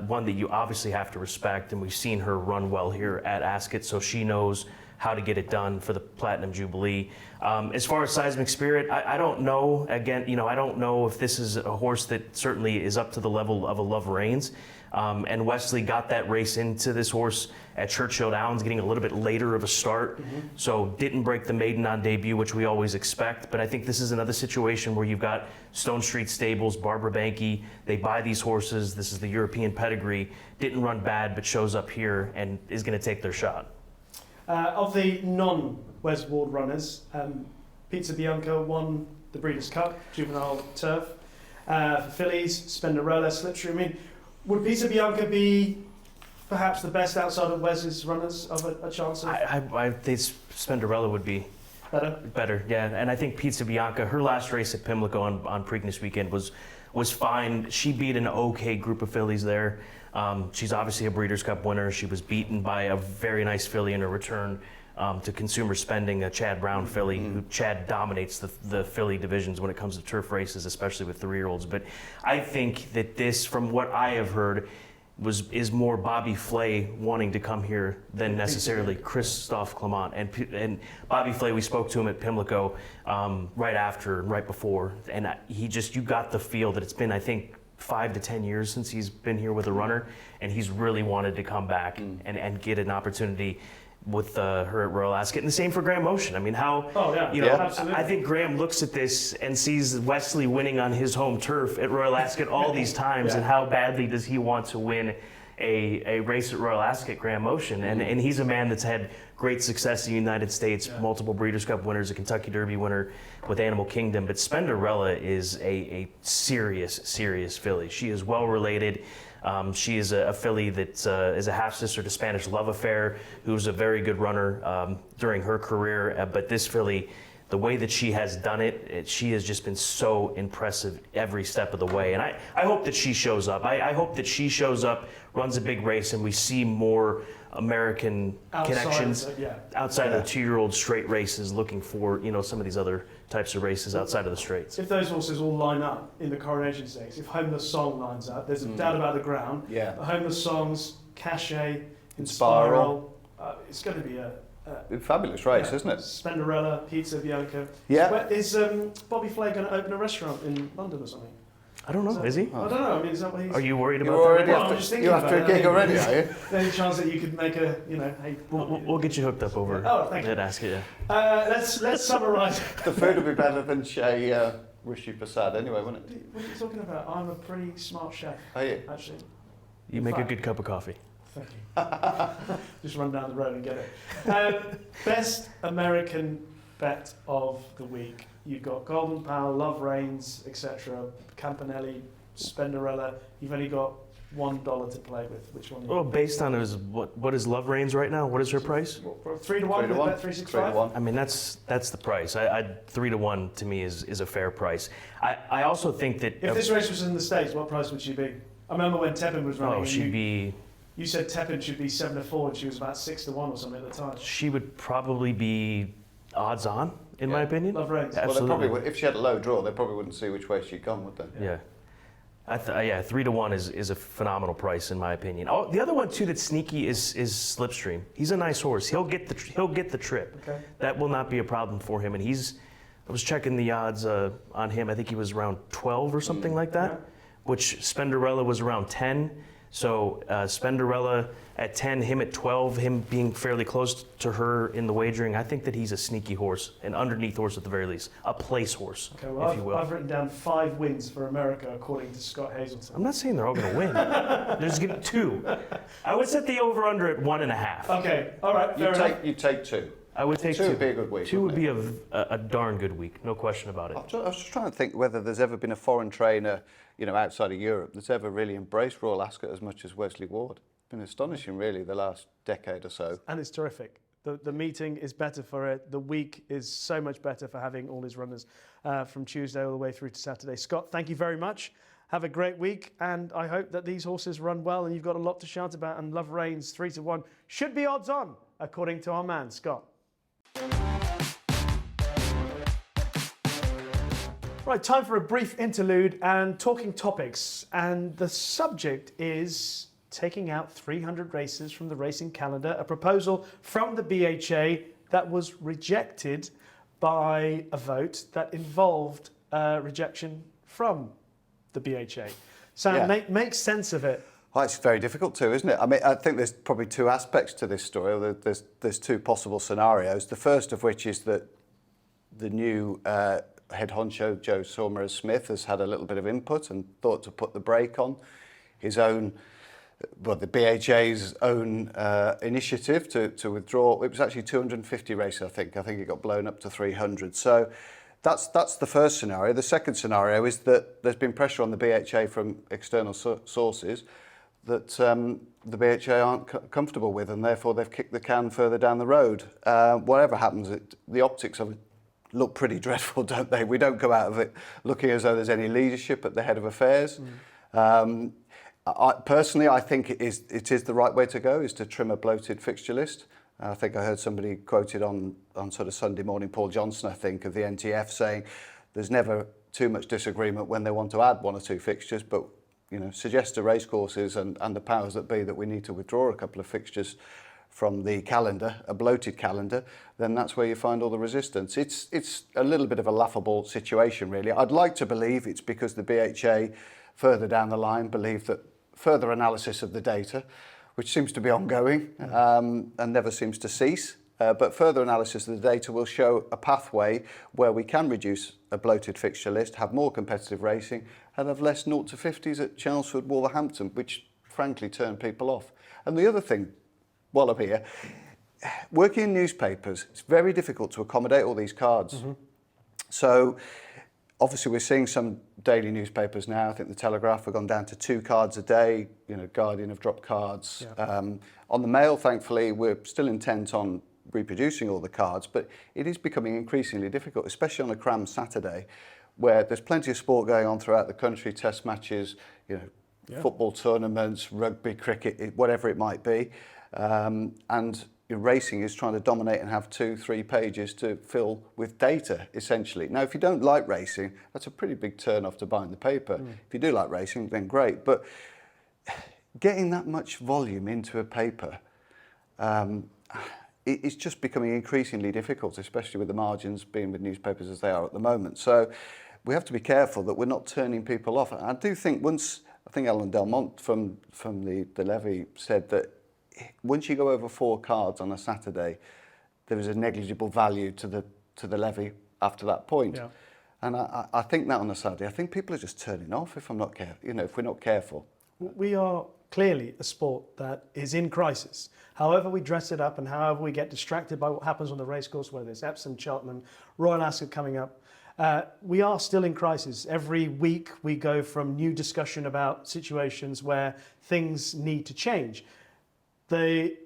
Speaker 4: one that you obviously have to respect, and we've seen her run well here at Ascot, so she knows how to get it done for the Platinum Jubilee. As far as Seismic Spirit, I don't know. Again, I don't know if this is a horse that certainly is up to the level of a Love Reigns. And Wesley got that race into this horse at Churchill Downs, getting a little bit later of a start. So didn't break the maiden on debut, which we always expect. But I think this is another situation where you've got Stone Street Stables, Barbara Banke. They buy these horses. This is the European pedigree. Didn't run bad, but shows up here and is going to take their shot.
Speaker 1: Of the non-Wes Ward runners, Pizza Bianca won the Breeders' Cup, Juvenile Turf. For fillies, Spenderella, Slipstream. I mean, would Pizza Bianca be perhaps the best outside of Wes's runners of a chance of...
Speaker 4: I think Spenderella would be better, yeah. And I think Pizza Bianca, her last race at Pimlico on Preakness weekend was fine. She beat an okay group of fillies there. She's obviously a Breeders' Cup winner. She was beaten by a very nice filly in her return to Consumer Spending, a Chad Brown filly. Who Chad dominates the filly divisions when it comes to turf races, especially with 3-year-olds. But I think that this, from what I have heard, is more Bobby Flay wanting to come here than necessarily Christophe Clement. And Bobby Flay, we spoke to him at Pimlico right before, and you got the feel that it's been, I think, 5 to 10 years since he's been here with a runner, and he's really wanted to come back and get an opportunity with her at Royal Ascot. And the same for Graham Motion. I mean,
Speaker 1: absolutely.
Speaker 4: I think Graham looks at this and sees Wesley winning on his home turf at Royal Ascot all these times, and how badly does he want to win a race at Royal Ascot, Graham Motion. And he's a man that's had great success in the United States, multiple Breeders' Cup winners, a Kentucky Derby winner with Animal Kingdom. But Spenderella is a serious filly. She is well related. She is a filly that is a half-sister to Spanish Love Affair, who's a very good runner during her career. But this filly, the way that she has done it, she has just been so impressive every step of the way. And I hope that she shows up. I hope that she shows up, runs a big race, and we see more American connections outside of the 2-year-old straight races, looking for some of these other types of races outside of the straights.
Speaker 1: If those horses all line up in the Coronation Stakes, if Homeless Song lines up, there's a doubt about the ground.
Speaker 2: Yeah.
Speaker 1: The Homeless Songs, Cachet, Inspiral, it's going to be a
Speaker 2: fabulous race, isn't it?
Speaker 1: Spenderella, Pizza Bianca.
Speaker 2: Yeah.
Speaker 1: Is Bobby Flay going to open a restaurant in London or something?
Speaker 4: I don't know. Is he?
Speaker 1: I don't know. I mean, is that what he's...
Speaker 4: Are you worried about
Speaker 2: already
Speaker 4: that?
Speaker 1: Well, I'm just thinking
Speaker 2: you're after a gig already, are you?
Speaker 1: Any chance that you could make a, hey...
Speaker 4: We'll get you hooked up over
Speaker 1: thank you.
Speaker 4: at Ascot,
Speaker 1: Let's summarise.
Speaker 2: The food would be better than Rishi Persad anyway, wouldn't it?
Speaker 1: What are you talking about? I'm a pretty smart chef.
Speaker 2: Are you?
Speaker 1: Actually.
Speaker 4: You make a good cup of coffee.
Speaker 1: Thank you. Just run down the road and get it. Best American bet of the week. You've got Golden Pal, Love Reigns, etc. Campanelli, Spenderella. You've only got $1 to play with. Which one?
Speaker 4: Well, based on what is Love Reigns right now? What is her price?
Speaker 1: 3 to 1.
Speaker 2: 3 to 1.
Speaker 1: Bet 365.
Speaker 2: $3 to 1.
Speaker 4: I mean, that's the price. 3 to 1 to me is a fair price. I also think that
Speaker 1: If this race was in the States, what price would she be? I remember when Tepin was running.
Speaker 4: Oh, she'd be.
Speaker 1: You said Tepin should be 7 to 4, and she was about 6 to 1 or something at the time.
Speaker 4: She would probably be odds on, in my opinion.
Speaker 1: Love Reigns.
Speaker 2: Well, they
Speaker 4: Absolutely.
Speaker 2: probably would, if she had a low draw, they probably wouldn't see which way she'd gone, would they?
Speaker 4: Yeah. 3 to 1 is a phenomenal price in my opinion. Oh, the other one too that's sneaky is Slipstream. He's a nice horse. He'll get the trip.
Speaker 1: Okay.
Speaker 4: That will not be a problem for him. And I was checking the odds on him. I think he was around 12 or something like that, which Spenderella was around 10. So Spenderella at 10, him at 12, him being fairly close to her in the wagering. I think that he's a sneaky horse, an underneath horse at the very least, a place horse,
Speaker 1: Okay, well,
Speaker 4: if you will.
Speaker 1: I've written down 5 wins for America according to Scott Hazelton.
Speaker 4: I'm not saying they're all going to win. There's going to be 2. I would set the over/under at 1.5.
Speaker 1: Okay, all right, fair enough.
Speaker 2: You'd take 2.
Speaker 4: I would take 2.
Speaker 2: 2 would be a good week.
Speaker 4: 2 would
Speaker 2: wouldn't
Speaker 4: be a darn good week, no question about it.
Speaker 2: I was just trying to think whether there's ever been a foreign trainer, outside of Europe that's ever really embraced Royal Ascot as much as Wesley Ward. It's been astonishing, really, the last decade or so.
Speaker 1: And it's terrific. The meeting is better for it. The week is so much better for having all his runners from Tuesday all the way through to Saturday. Scott, thank you very much. Have a great week, and I hope that these horses run well and you've got a lot to shout about. And Love Reigns 3-1 should be odds on, according to our man, Scott. Right, time for a brief interlude and talking topics. And the subject is taking out 300 races from the racing calendar, a proposal from the BHA that was rejected by a vote that involved rejection from the BHA. So make sense of it.
Speaker 2: Well, it's very difficult to, isn't it? I mean, I think there's probably two aspects to this story. There's two possible scenarios. The first of which is that the new head honcho, Joe Saumarez-Smith, has had a little bit of input and thought to put the brake on his own, well, the BHA's own initiative to withdraw. It was actually 250 races, I think. I think it got blown up to 300. So that's the first scenario. The second scenario is that there's been pressure on the BHA from external sources that the BHA aren't comfortable with, and therefore they've kicked the can further down the road. Whatever happens, the optics of it look pretty dreadful, don't they? We don't come out of it looking as though there's any leadership at the head of affairs. Personally, I think it is the right way to go, is to trim a bloated fixture list. I think I heard somebody quoted on sort of Sunday morning, Paul Johnson, I think, of the NTF, saying there's never too much disagreement when they want to add one or two fixtures, but suggest to racecourses and the powers that be that we need to withdraw a couple of fixtures from the calendar, a bloated calendar, then that's where you find all the resistance. It's a little bit of a laughable situation, really. I'd like to believe it's because the BHA further down the line believe that further analysis of the data, which seems to be ongoing and never seems to cease, but further analysis of the data will show a pathway where we can reduce a bloated fixture list, have more competitive racing, and have less 0 to 50s at Chelmsford, Wolverhampton, which frankly turn people off. And the other thing, while I'm here, working in newspapers, it's very difficult to accommodate all these cards. So obviously we're seeing some daily newspapers now. I think the Telegraph have gone down to 2 cards a day. Guardian have dropped cards. On the Mail, thankfully, we're still intent on reproducing all the cards, but it is becoming increasingly difficult, especially on a cram Saturday, where there's plenty of sport going on throughout the country, test matches, football tournaments, rugby, cricket, whatever it might be. And racing is trying to dominate and have 2-3 pages to fill with data, essentially. Now, if you don't like racing, that's a pretty big turn off to buying the paper. If you do like racing, then great. But getting that much volume into a paper, it's just becoming increasingly difficult, especially with the margins being with newspapers as they are at the moment. So we have to be careful that we're not turning people off. And I do think I think Alan Delmont from the levy said that once you go over 4 cards on a Saturday, there is a negligible value to the levy after that point. And I think that on a Saturday, I think people are just turning off if we're not careful.
Speaker 1: We are clearly a sport that is in crisis. However we dress it up and however we get distracted by what happens on the racecourse, whether it's Epsom, Cheltenham, Royal Ascot coming up, we are still in crisis. Every week we go from new discussion about situations where things need to change. The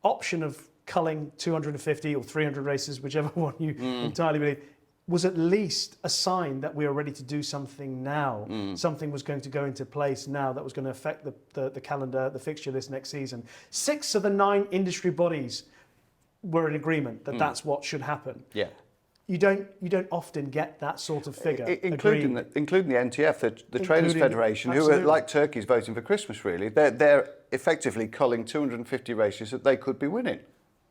Speaker 1: option of culling 250 or 300 races, whichever one you entirely believe, was at least a sign that we are ready to do something now. Something was going to go into place now that was going to affect the calendar, the fixture list next season. 6 of the 9 industry bodies were in agreement that that's what should happen. You don't often get that sort of figure,
Speaker 2: including the NTF, the Trainers Federation, who are like turkeys voting for Christmas. Really, they're effectively culling 250 races that they could be winning.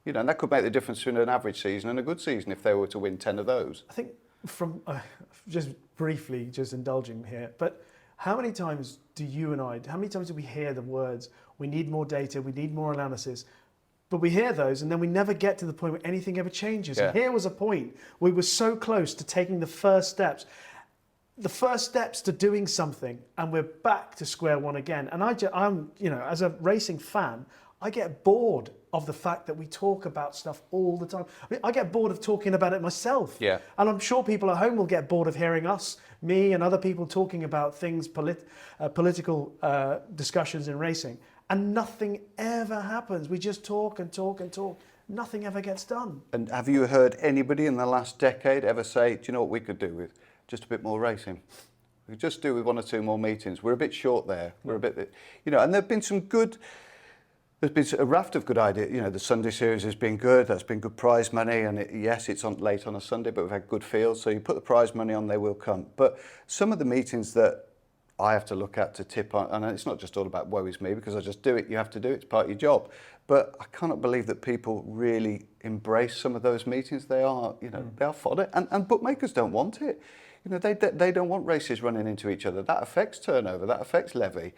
Speaker 2: And that could make the difference between an average season and a good season if they were to win 10 of those.
Speaker 1: I think from just briefly, just indulging here, but how many times do we hear the words, we need more data, we need more analysis? But we hear those and then we never get to the point where anything ever changes. And here was a point we were so close to taking the first steps to doing something, and we're back to square one again. And I'm as a racing fan, I get bored of the fact that we talk about stuff all the time. I get bored of talking about it myself. And I'm sure people at home will get bored of hearing me and other people talking about things, political discussions in racing. And nothing ever happens. We just talk and talk and talk. Nothing ever gets done.
Speaker 2: And have you heard anybody in the last decade ever say, do you know what we could do with just a bit more racing? We just do with 1 or 2 more meetings. We're a bit short there. We're a bit, and there've been some good. There's been a raft of good ideas. The Sunday series has been good. That's been good prize money, and it's on late on a Sunday, but we've had good fields. So you put the prize money on, they will come. But some of the meetings that I have to look at to tip on, and it's not just all about woe is me, because I just do it. You have to do it. It's part of your job. But I cannot believe that people really embrace some of those meetings. They are, they are fodder, and bookmakers don't want it. They don't want races running into each other. That affects turnover. That affects levy.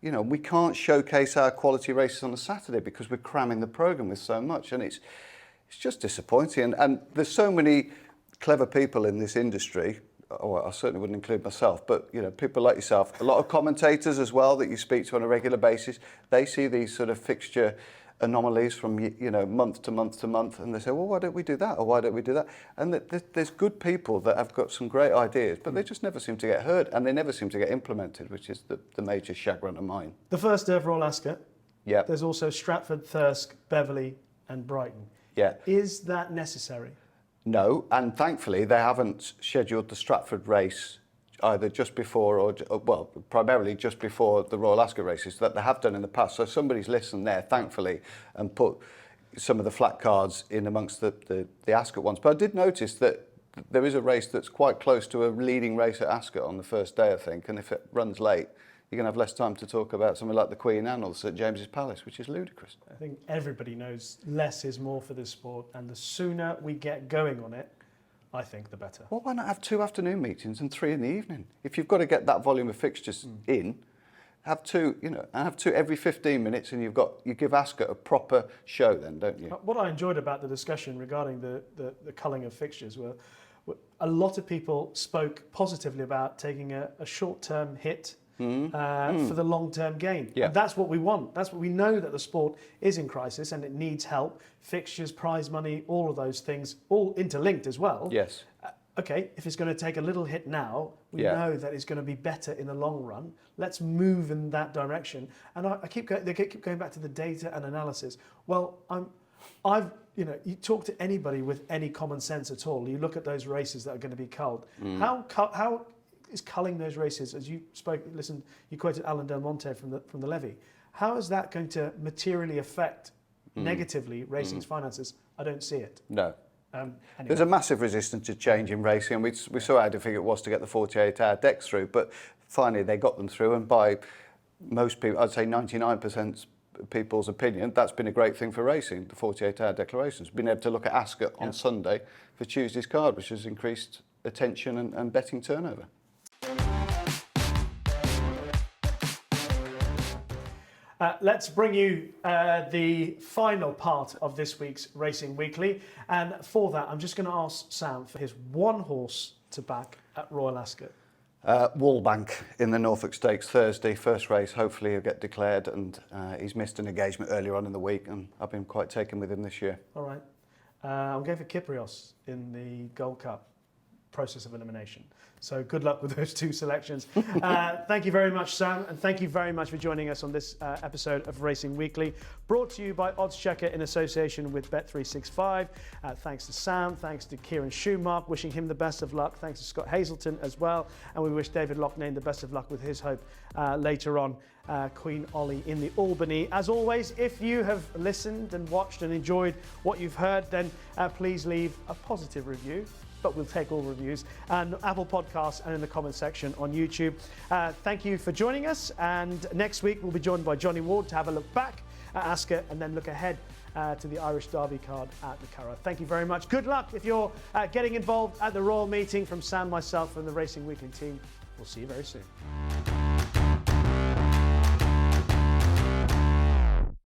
Speaker 2: We can't showcase our quality races on a Saturday because we're cramming the programme with so much, and it's just disappointing. And there's so many clever people in this industry. Well, I certainly wouldn't include myself, but people like yourself, a lot of commentators as well that you speak to on a regular basis. They see these sort of fixture anomalies from month to month to month, and they say, well, why don't we do that, or why don't we do that? And there's good people that have got some great ideas, but they just never seem to get heard, and they never seem to get implemented, which is the major chagrin of mine.
Speaker 1: The first ever Royal Ascot.
Speaker 2: Yeah.
Speaker 1: There's also Stratford, Thirsk, Beverley and Brighton.
Speaker 2: Yeah.
Speaker 1: Is that necessary?
Speaker 2: No, and thankfully they haven't scheduled the Stratford race either just before or primarily just before the Royal Ascot races that they have done in the past. So somebody's listened there, thankfully, and put some of the flat cards in amongst the Ascot ones. But I did notice that there is a race that's quite close to a leading race at Ascot on the first day, I think, and if it runs late, you're going to have less time to talk about something like the Queen Anne or St James's Palace, which is ludicrous.
Speaker 1: I think everybody knows less is more for this sport, and the sooner we get going on it, I think the better.
Speaker 2: Well, why not have 2 afternoon meetings and 3 in the evening? If you've got to get that volume of fixtures in, have 2, have 2 every 15 minutes, and you give Ascot a proper show then, don't you?
Speaker 1: What I enjoyed about the discussion regarding the culling of fixtures were a lot of people spoke positively about taking a short-term hit for the long-term gain.
Speaker 2: Yeah.
Speaker 1: And that's what we want. That's what we know, that the sport is in crisis and it needs help. Fixtures, prize money, all of those things, all interlinked as well.
Speaker 2: Yes.
Speaker 1: Okay, if it's going to take a little hit now, we know that it's going to be better in the long run. Let's move in that direction. And they keep going back to the data and analysis. Well, you talk to anybody with any common sense at all. You look at those races that are going to be culled. How is culling those races, as you you quoted Alan Del Monte from the levy. How is that going to materially affect negatively racing's finances? I don't see it.
Speaker 2: No.
Speaker 1: Anyway.
Speaker 2: There's a massive resistance to change in racing, and we saw how difficult it was to get the 48-hour decks through, but finally they got them through, and by most people, I'd say 99% people's opinion, that's been a great thing for racing, the 48-hour declarations. Being able to look at Ascot on Sunday for Tuesday's card, which has increased attention and betting turnover.
Speaker 1: Let's bring you the final part of this week's Racing Weekly. And for that, I'm just going to ask Sam for his one horse to back at Royal Ascot.
Speaker 2: Wallbank in the Norfolk Stakes Thursday, first race. Hopefully he'll get declared, and he's missed an engagement earlier on in the week, and I've been quite taken with him this year.
Speaker 1: All right. I'm going for Kyprios in the Gold Cup process of elimination. So good luck with those 2 selections. Thank you very much, Sam, and thank you very much for joining us on this episode of Racing Weekly, brought to you by oddschecker in association with Bet365. Thanks to Sam, thanks to Kieran Shoemark, wishing him the best of luck. Thanks to Scott Hazelton as well, and we wish David Loughnane the best of luck with his hope later on. Queen Olly in the Albany. As always, if you have listened and watched and enjoyed what you've heard, then please leave a positive review. But we'll take all reviews, and Apple Podcasts and in the comment section on YouTube. Thank you for joining us, and next week we'll be joined by Johnny Ward to have a look back at Ascot and then look ahead to the Irish Derby card at the Curragh. Thank you very much. Good luck if you're getting involved at the Royal meeting. From Sam, myself and the Racing Weekly team, we'll see you very soon.